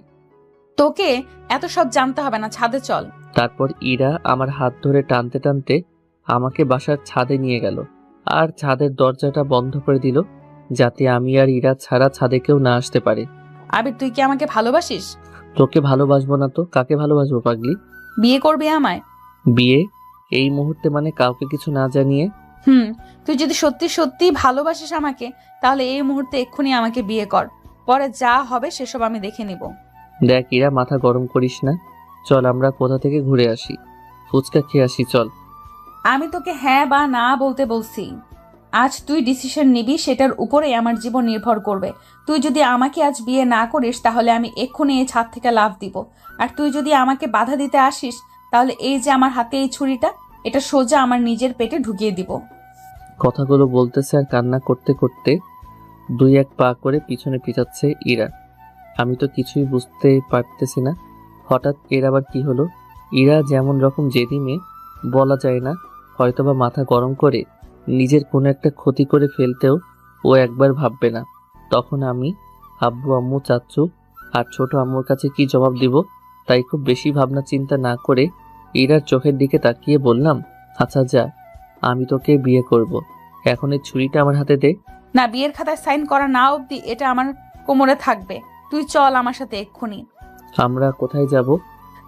তোকে এত সব জানতে হবে না, ছাদে চল। তারপর ইরা আমার হাত ধরে টানতে টানতে আমাকে বাসার ছাদে নিয়ে গেল, আর ছাদের দরজাটা বন্ধ করে দিল যাতে আমি আর ইরা ছাড়া ছাদে কেউ না আসতে পারে। আবির, তুই কি আমাকে ভালোবাসিস? তোকে ভালোবাসবো না তো কাকে ভালোবাসবো পাগলি? বিয়ে করবি আমায়? বিয়ে? এই মুহূর্তে মানে কাউকে কিছু না জানিয়ে? তুই যদি সত্যি সত্যি ভালোবাসিস আমাকে, তাহলে এই মুহূর্তে এক্ষুনি আমাকে বিয়ে কর। পরে যা হবে সেসব আমি দেখে নিব। দেখ ইরা, মাথা গরম করিস না। চল আমরা কোথা থেকে ঘুরে আসি, ফুচকা খেয়ে আসি চল। আমি তোকে হ্যাঁ বা না বলতে বলছি। আজ তুই ডিসিশন নিবি, সেটার উপরেই আমার জীবন নির্ভর করবে। তুই যদি আমাকে আজ বিয়ে না করিস, তাহলে আমি এক্ষুনি এই ছাদ থেকে লাফ দিব। আর তুই যদি আমাকে বাধা দিতে আসিস, তাহলে এই যে আমার হাতে এই ছুরিটা, এটা সোজা আমার নিজের পেটে ঢুকিয়ে দিব। কথাগুলো বলতেছে আর কান্না করতে করতে 2-1 পা করে পিছনে পিছাচ্ছে ইরা। আমি তো কিছুই বুঝতে পারতেছি না, হঠাৎ এর আবার কি হলো। ইরা যেমন রকম জেদি মেয়ে, বলা যায় না, হয়তোবা মাথা গরম করে নিজের কোনো একটা ক্ষতি করে ফেলতেও ও একবার ভাববে না। তখন আমি আব্বু আম্মু চাচ্চু আর ছোট আম্মুর কাছে কি জবাব দিব, তাই খুব বেশি ভাবনা চিন্তা না করে ইরার চোখের দিকে তাকিয়ে বললাম, আচ্ছা যা, আমি তোকে বিয়ে করব। এখন এই ছুরিটা আমার হাতে দে। না, বিয়ের খাতায় সাইন করা না অবধি এটা আমার কোমরে থাকবে। তুই চল আমার সাথে এক্ষুনি। আমরা কোথায় যাব?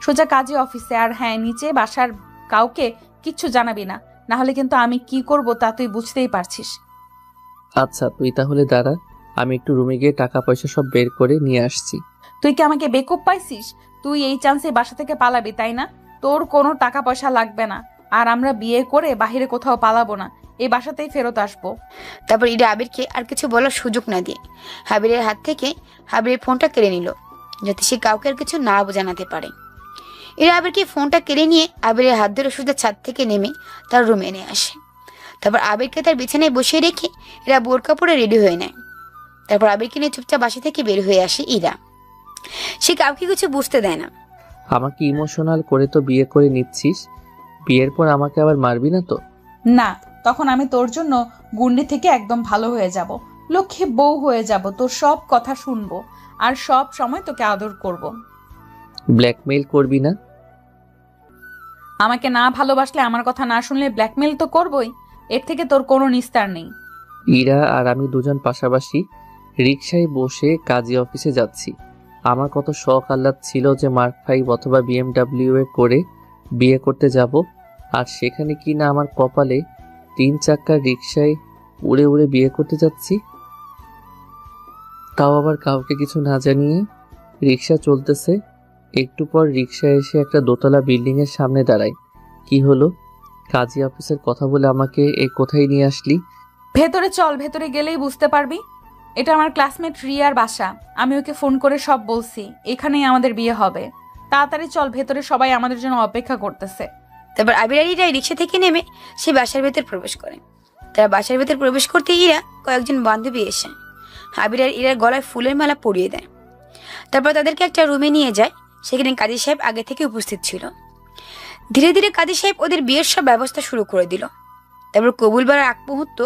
সোজা কাজী অফিসে। আর হ্যাঁ, নিচে বাসার কাউকে কিচ্ছু জানাবি না, না হলে কিন্তু আমি কি করব তা তুই বুঝতেই পারছিস। আচ্ছা তুই তাহলে দাঁড়া, আমি একটু রুমে গিয়ে টাকা পয়সা সব বের করে নিয়ে আসছি। তুই কি আমাকে বেকুব পাইছিস? তুই এই চান্সে বাসা থেকে পালাবি, তাই না? তোর কোনো টাকা পয়সা লাগবে না, আর আমরা বিয়ে করে বাহিরে কোথাও পালাবো না, এই বাসাতেই ফেরত আসবো। তারপর ইরা আবিরকে আর কিছু বলার সুযোগ না দিয়ে হাবিরের হাত থেকে হাবিরের ফোনটা কেড়ে নিল, যাতে সে কাউকে আর কিছু না জানাতে পারে। এরা আবিরকে ফোনটা কেড়ে নিয়ে আবিরের হাত ধরে সোজা ছাদ থেকে নেমে তার রুমে এনে আসে। তারপর আবিরকে তার বিছানায় বসিয়ে রেখে এরা বোরকা পরে রেডি হয়ে নেয়। তারপর আবিরকে নিয়ে চুপচাপ বাসা থেকে বের হয়ে আসে ইরা। সে কাউকে কিছু বুঝতে দেয় না। আমাকে ইমোশনাল করে তো বিয়ে করে নিচ্ছিস, বিয়ের পর আমাকে আবার মারবি না তো? না, তখন আমি তোর জন্য গুন্ডি থেকে একদম ভালো হয়ে যাব, লক্ষ্মী বউ হয়ে যাব, তোর সব কথা শুনবো আর সব সময় তোকে আদর করব। ব্ল্যাকমেইল করবি না? আমাকে না ভালোবাসলে, আমার কথা না শুনলে ব্ল্যাকমেল তো করবই। এর থেকে তোর কোনো নিস্তার নেই। ইরা আর আমি দুজন পাশাপাশি রিকশায় বসে কাজী অফিসে যাচ্ছি। আমার কত শখ আহ্লাদ ছিল যে মার্ক 5 অথবা BMW এ করে বিয়ে করতে যাব, আর সেখানে কি না আমার কপালে 3 চাক্কার রিকশায় উড়ে উড়ে বিয়ে করতে যাচ্ছি, তাও আবার কাউকে কিছু না জানিয়ে। রিকশা চলতেছে, একটু পর রিকশা এসে একটা দোতলা বিল্ডিং এর সামনে দাঁড়ায়। কি হলো? কাজী অফিসের কথা বলে আমাকে কোথায় নিয়ে আসলি? ভেতরে চল, ভেতরে গেলেই বুঝতে পারবি। এটা আমার ক্লাসমেট রিয়ার বাসা, আমি ওকে ফোন করে সব বলছি, এখানেই আমাদের বিয়ে হবে। তাড়াতাড়ি চল, ভেতরে সবাই আমাদের জন্য অপেক্ষা করতেছে। তারপর আবির আর ইরা রিকশা থেকে নেমে সে বাসার ভেতর প্রবেশ করে। তারা বাসার ভেতর প্রবেশ করতে ইরা কয়েকজন বান্ধবী এসে আবির আর ইরার গলায় ফুলের মালা পরিয়ে দেয়। তারপর তাদেরকে একটা রুমে নিয়ে যায়। সেখানে কাজী সাহেব আগে থেকে উপস্থিত ছিল। ধীরে ধীরে কাজী সাহেব ওদের বিয়ের সব ব্যবস্থা শুরু করে দিল। তারপর কবুল বলার আগ মুহূর্ত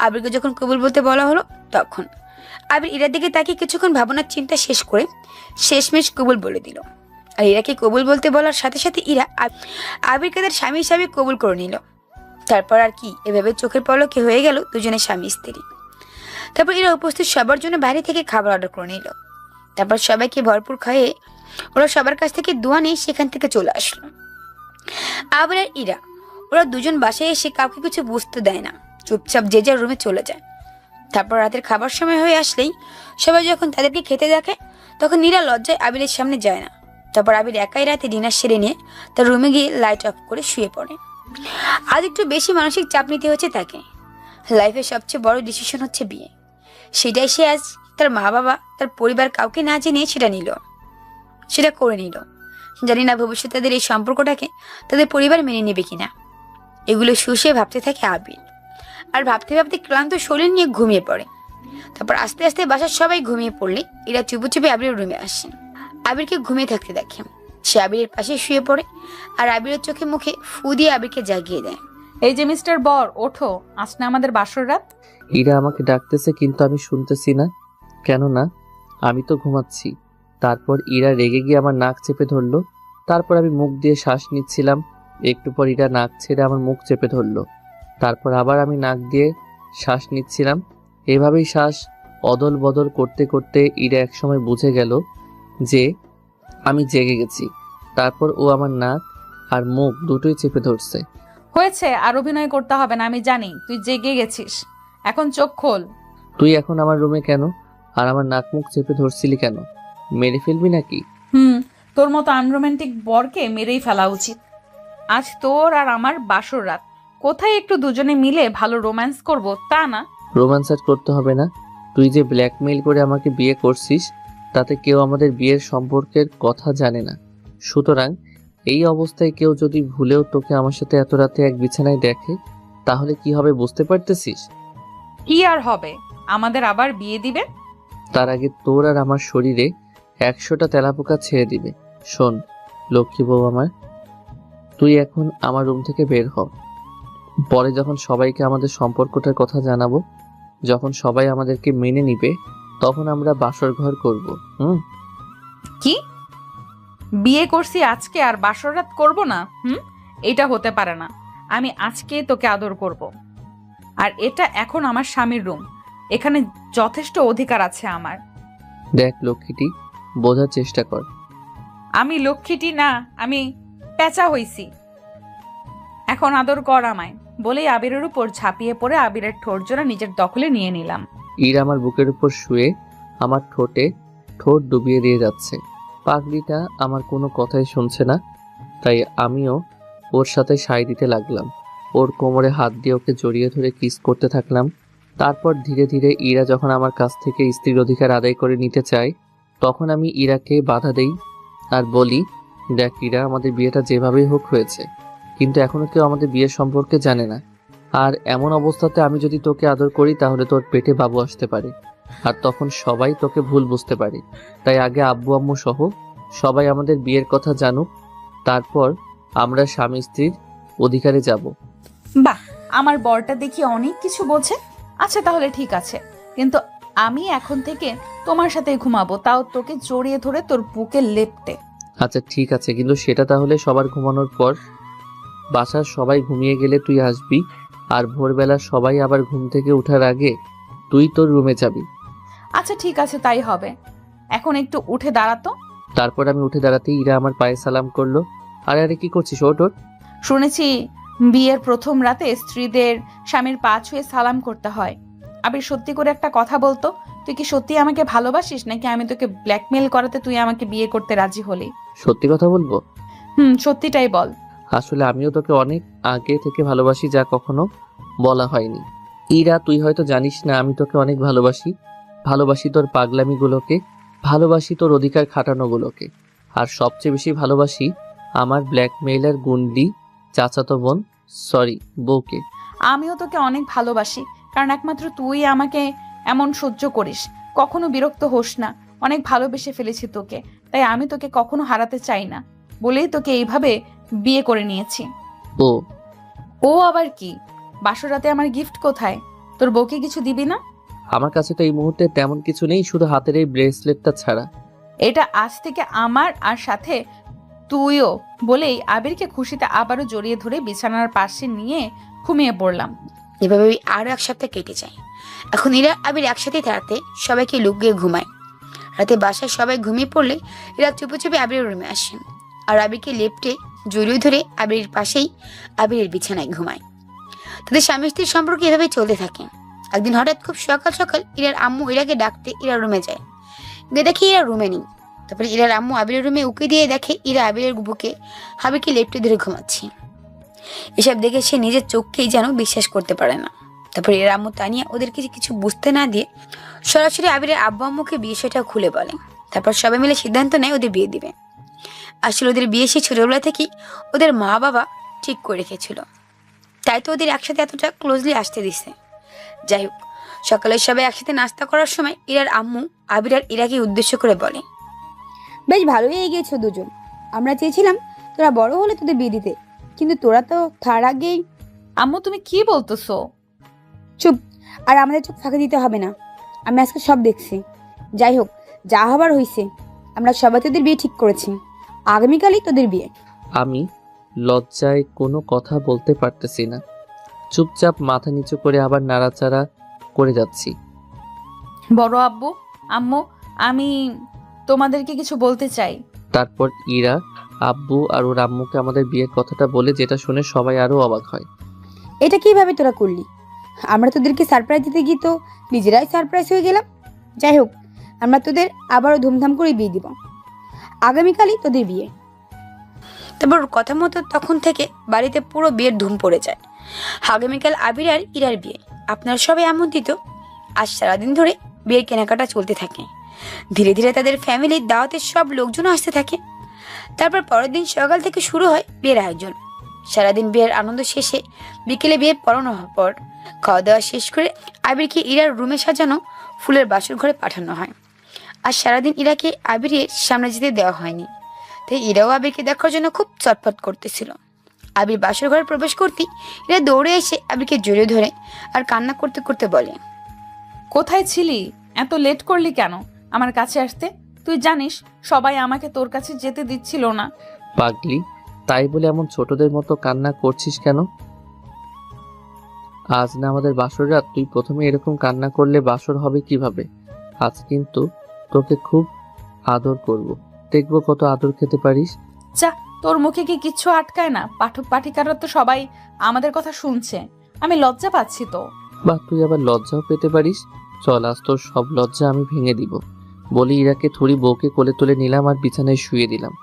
আবিরকে যখন কবুল বলতে বলা হলো, তখন আবির ইরার দিকে তাকিয়ে কিছুক্ষণ ভাবনার চিন্তা শেষ করে শেষমেশ কবুল বলে দিল। আর ইরাকে কবুল বলতে বলার সাথে সাথে ইরা আবিরকে তার স্বামী হিসাবে কবুল করে নিল। তারপর আর কি, এভাবে চোখের পলকে হয়ে গেল দুজনের স্বামী স্ত্রী। তারপর ইরা উপস্থিত সবার জন্য বাইরে থেকে খাবার অর্ডার করে নিল। তারপর সবাইকে ভরপুর খাইয়ে ওরা সবার কাছ থেকে দোয়া নিয়ে সেখান থেকে চলে আসলো। আবির আর ইরা ওরা দুজন বাসায় এসে কাউকে কিছু বুঝতে দেয় না, চুপচাপ যে যার রুমে চলে যায়। তারপর রাতের খাবার সময় হয়ে আসলেই সবাই যখন তাদেরকে খেতে দেখে, তখন ইরা লজ্জায় আবিরের সামনে যায় না। তারপর আবির একাই রাতে ডিনার সেরে নিয়ে তার রুমে গিয়ে লাইট অফ করে শুয়ে পড়ে। আজ একটু বেশি মানসিক চাপ নিতে হচ্ছে তাকে। লাইফের সবচেয়ে বড় ডিসিশন হচ্ছে বিয়ে, সেটাই সে আজ তার মা বাবা তার পরিবার কাউকে না জেনে সেটা করে নিল। জানি না ভবিষ্যতে তাদের এই সম্পর্কটাকে তাদের পরিবার মেনে নেবে কিনা। এগুলো শুষে ভাবতে থাকে আবির, আর ভাবতে ভাবতে ক্লান্ত শরীর নিয়ে ঘুমিয়ে পড়ে। তারপর আস্তে আস্তে বাসার সবাই ঘুমিয়ে পড়লে এরা চুপে চুপে আবিরের রুমে আসে। আবিরকে ঘুমিয়ে থাকতে দেখে। সে আবিরের পাশে শুয়ে পড়ে আর আবিরের চোখে মুখে ফু দিয়ে আবিরকে জাগিয়ে দেয়। এই যে মিস্টার বর, ওঠো, আজ না আমাদের বাসর রাত। ইরা আমাকে ডাকতেছে কিন্তু আমি শুনতেছি না, কেন না? আমি তো ঘুমাচ্ছি। তারপর ইরা রেগে গিয়ে আমার নাক চেপে ধরলো। তারপর আমি মুখ দিয়ে শ্বাস নিচ্ছিলাম, একটু পর ইরা নাক ছেড়ে আমার মুখ চেপে ধরলো। তারপর আবার আমি নাক দিয়ে শ্বাস নিচ্ছিলাম। এভাবেই শ্বাস অদল বদল করতে করতে ইরা একসময় বুঝে গেল যে আমি জেগে গেছি। তারপর ও আমার নাক আর মুখ দুটোই চেপে ধরছে। হয়েছে, আর অভিনয় করতে হবে না, আমি জানি তুই জেগে গেছিস। এখন চোখ খোল। তুই এখন আমার রুমে কেন? আর আমার নাক মুখ চেপে ধরছিলি কেন? মেরে ফেলবি নাকি? তোর মতো আনরোম্যান্টিক বরকে মেরেই ফেলা উচিত। আজ তোর আর আমার বাসর রাত, কোথায় একটু দুজনে মিলে ভালো রোম্যান্স করব তা না। রোম্যান্স আর করতে হবে না। তুই যে ব্ল্যাকমেইল করে আমাকে বিয়ে করছিস, তাতে কেউ আমাদের বিয়ের সম্পর্কের কথা জানে না। সুতরাং এই অবস্থায় কেউ যদি ভুলেও তোকে আমার সাথে এত রাতে এক বিছানায় দেখে, তাহলে কি হবে বুঝতে পারতেছিস? কি আর হবে, আমাদের আবার বিয়ে দিবে। তার আগে তোর আর আমার শরীরে 100টা তেলাপোকা ছেড়ে দিবে। শোন লক্ষ্মী বউ আমার, তুই এখন আমার রুম থেকে বের হ। পরে যখন সবাইকে আমাদের সম্পর্কটার কথা জানাবো, যখন সবাই আমাদেরকে মেনে নিবে, তখন আমরা বাসর ঘর করব। কি? বিয়ে করছি আজকে আর বাসর রাত করব না? এটা হতে পারে না। আমি আজকে তোকে আদর করব। আর এটা এখন আমার স্বামীর রুম, এখানে যথেষ্ট অধিকার আছে আমার। দেখ লক্ষ্মীটি, বোঝার চেষ্টা কর। আমি লক্ষ্মীটি না, আমি পেঁচা হইছি। এখন আদর কর আমায়, বলেই আবিরের উপর ঝাঁপিয়ে পড়ে আবিরের ঠোঁট জোড়া নিজের দখলে নিয়ে নিলাম। ইরা আমার বুকের উপর শুয়ে আমার ঠোঁটে ঠোঁট ডুবিয়ে দিয়ে যাচ্ছে। পাগলিটা আমার কোনো কথাই শুনছে না, তাই আমিও ওর সাথে সায় দিতে লাগলাম। ওর কোমরে হাত দিয়ে ওকে জড়িয়ে ধরে কিস করতে থাকলাম। তারপর ধীরে ধীরে ইরা যখন আমার কাছ থেকে স্ত্রীর অধিকার আদায় করে নিতে চায়, তখন আমি ইরাকে বাধা দেই আর বলি, দেখ ইরা, আমাদের বিয়েটা যেভাবেই হোক হয়েছে, কিন্তু এখনো কেউ আমাদের বিয়ের সম্পর্কে জানে না। আর এমন অবস্থাতে আমি যদি তোকে আদর করি, তাহলে তোর পেটে বাবু আসতে পারে, আর তখন সবাই তোকে ভুল বুঝতে পারে। তাই আগে আব্বু আম্মু সহ সবাই আমাদের বিয়ের কথা জানুক, তারপর আমরা স্বামী স্ত্রীর অধিকারে যাব। বাহ, আমার বরটা দেখি অনেক কিছু বোঝে। আচ্ছা তাহলে ঠিক আছে, কিন্তু আমি এখন থেকে তোমার সাথে ঘুমাবো, তাও তোকে জড়িয়ে ধরে তোর বুকে লেপ্টে। আচ্ছা ঠিক আছে, কিন্তু সেটা তাহলে সবার ঘুমানোর পর। বাসার সবাই ঘুমিয়ে গেলে তুই আসবি, আর ভোরবেলা সবাই আবার ঘুম থেকে ওঠার আগে তুই তোর রুমে যাবি। আচ্ছা ঠিক আছে, তাই হবে। এখন একটু উঠে দাঁড়াতো। তারপর আমি উঠে দাঁড়াতেই ইরা আমার পায়ে সালাম করলো। আরে আরে কি করছিস? ওঠ ওঠ। শুনেছি বিয়ের প্রথম রাতে স্ত্রীদের স্বামীর পা ছুঁয়ে সালাম করতে হয়। আবির সত্যি করে একটা কথা বলতো, তুই কি সত্যি আমাকে ভালোবাসিস, নাকি আমি তোকে ব্ল্যাকমেল করাতে তুই আমাকে বিয়ে করতে রাজি হলি? সত্যি কথা বলবো? সত্যিটাই বল। আসলে আমিও তোকে অনেক আগে থেকে ভালোবাসি, যা কখনো বলা হয়নি। ইরা, তুই হয়তো জানিস না আমি তোকে অনেক ভালোবাসি। ভালোবাসি তোর পাগলামিগুলোকে, ভালোবাসি তোর অধিকার খাটানোগুলোকে, আর সবচেয়ে বেশি ভালোবাসি আমার ব্ল্যাকমেইলার গুন্ডি চাচাতো বোন, সরি বউকে। আমিও তোকে অনেক ভালোবাসি, কারণ একমাত্র তুই আমাকে এমন সহ্য করিস, কখনো বিরক্ত হোস না। অনেক ভালোবেসে ফেলেছি তোকে, তাই আমি তোকে কখনো হারাতে চাই না বলেই তোকে এইভাবে বিয়ে করে নিয়েছি। ও আবার কি? বাসরাতে আমার গিফট কোথায়? তোর বউকে কিছু দিবি না? আমার কাছে তো এই মুহূর্তে তেমন কিছু নেই, শুধু হাতের এই ব্রেসলেটটা ছাড়া। এটা আজ থেকে আমার, আর সাথে তুইও, বলেই আবিরকে খুশিতে আবারও জড়িয়ে ধরে বিছানার পাশে নিয়ে ঘুমিয়ে পড়লাম। এভাবে আরো এক সপ্তাহ কেটে যায়। এখন এরা আবির একসাথে থাকতে সবাইকে লুকিয়ে ঘুমায়। রাতে বাসায় সবাই ঘুমিয়ে পড়লে এরা চুপে চুপে আবিরের রুমে আসেন, আর আবিরকে লেপ্টে জড়িয়ে ধরে আবিরের পাশেই আবিরের বিছানায় ঘুমায়। তাদের স্বামী স্ত্রীর সম্পর্ক এভাবে চলতে থাকে। একদিন হঠাৎ খুব সকাল সকাল ইরার আম্মু ইরাকে ডাকতে ইরা রুমে যায়, গিয়ে দেখে ইরা রুমে নেই। তারপরে ইরার আম্মু আবিরের রুমে উকি দিয়ে দেখে ইরা আবিরের বুকে আবিরকে লেপ্টে ধরে ঘুমাচ্ছে। এসব দেখে সে নিজের চোখকেই যেন বিশ্বাস করতে পারে না। তারপরে এর আম্মু তানিয়া ওদেরকে কিছু বুঝতে না দিয়ে সরাসরি আবিরের আব্বু আম্মুকে বিষয়টা খুলে বলে। তারপর সবাই মিলে সিদ্ধান্ত নেয় ওদের বিয়ে দিবে। আসলে ওদের বিয়ে সেই ছোটবেলা থেকেই ওদের মা বাবা ঠিক করে রেখেছিল, তাই তো ওদের একসাথে এতটা ক্লোজলি আসতে দিছে। যাই হোক, সকালে সবাই একসাথে নাস্তা করার সময় ইরার আম্মু আবির আর ইরাকে উদ্দেশ্য করে বলে, বেশ ভালোই এগিয়েছো দুজন। আমরা চেয়েছিলাম তোরা বড় হলে তোদের বিয়ে দিতে, কিন্তু তোরা তো তার আগেই। আম্মু তুমি কি বলতেছো? চুপ, আর আমাদের চোখ ফাঁকা দিতে হবে না। আমি আজকে সব দেখছি। যাই হোক, যা হবার হয়েছে। আমরা সবাই তোদের বিয়ে ঠিক করেছি, আগামীকালই তোদের বিয়ে। আমি লজ্জায় কোনো কথা বলতে পারতেছি না, চুপচাপ মাথা নিচু করে আবার নাড়াচাড়া করে যাচ্ছি। বড় আব্বু, আম্মু, আমি তোমাদেরকে কিছু বলতে চাই। তারপর ইরা আব্বু আর ওর আম্মুকে আমাদের বিয়ের কথাটা বলে, যেটা শুনে সবাই আরো অবাক হয়। এটা কিভাবে তোরা করলি? আমরা তোদেরকে সারপ্রাইজ দিতে গিয়ে তো নিজেরাই সারপ্রাইজ হয়ে গেলাম। যাই হোক, আমরা তোদের আবারও ধুমধাম করে বিয়ে দিব। আগামীকালই তোদের বিয়ে। তারপর ওর কথা মতো তখন থেকে বাড়িতে পুরো বিয়ের ধুম পড়ে যায়। আগামীকাল আবির আর ইরার বিয়ে। আপনারা সবাই আমন্ত্রিত। আজ সারাদিন ধরে বিয়ের কেনাকাটা চলতে থাকে। ধীরে ধীরে তাদের ফ্যামিলির দাওয়াতের সব লোকজন আসতে থাকে। তারপর পরের দিন সকাল থেকে শুরু হয় বিয়ের আয়োজন। সারাদিন বিয়ের আনন্দ শেষে বিকেলে বিয়ে পড়ানো হওয়ার পর খাওয়া দাওয়া শেষ করে আবিরকে ইরার রুমে সাজানো ফুলের বাসর ঘরে পাঠানো হয়। আর সারাদিন ইরাকে আবিরের সামনে যেতে দেওয়া হয়নি, তাই ইরাও আবিরকে দেখার জন্য খুব চটপট করতেছিল। আবির বাসর ঘরে প্রবেশ করতেই ইরা দৌড়ে এসে আবিরকে জড়িয়ে ধরে আর কান্না করতে করতে বলে, কোথায় ছিলি? এত লেট করলি কেন আমার কাছে আসতে? তুই জানিস সবাই আমাকে তোর কাছে যেতে দিচ্ছিল না। পাগলি, তাই বলে এমন ছোটদের মতো কান্না করছিস কেন? আজ না আমাদের বাসর রাত, তুই প্রথমে এরকম কান্না করলে বাসর হবে কিভাবে? আজ কিন্তু তোকে খুব আদর করব, দেখবো কত আদর খেতে পারিস। যা, তোর মুখে কি কিচ্ছু আটকায় না? পাঠক পাঠিকারা তো সবাই আমাদের কথা শুনছে, আমি লজ্জা পাচ্ছি তো। বা তুই আবার লজ্জাও পেতে পারিস। চল, আজ তোর সব লজ্জা আমি ভেঙে দিব। বলি ইরাকে থুড়ি বউকে কোলে তুলে নিলাম আর বিছানায় শুয়ে দিলাম।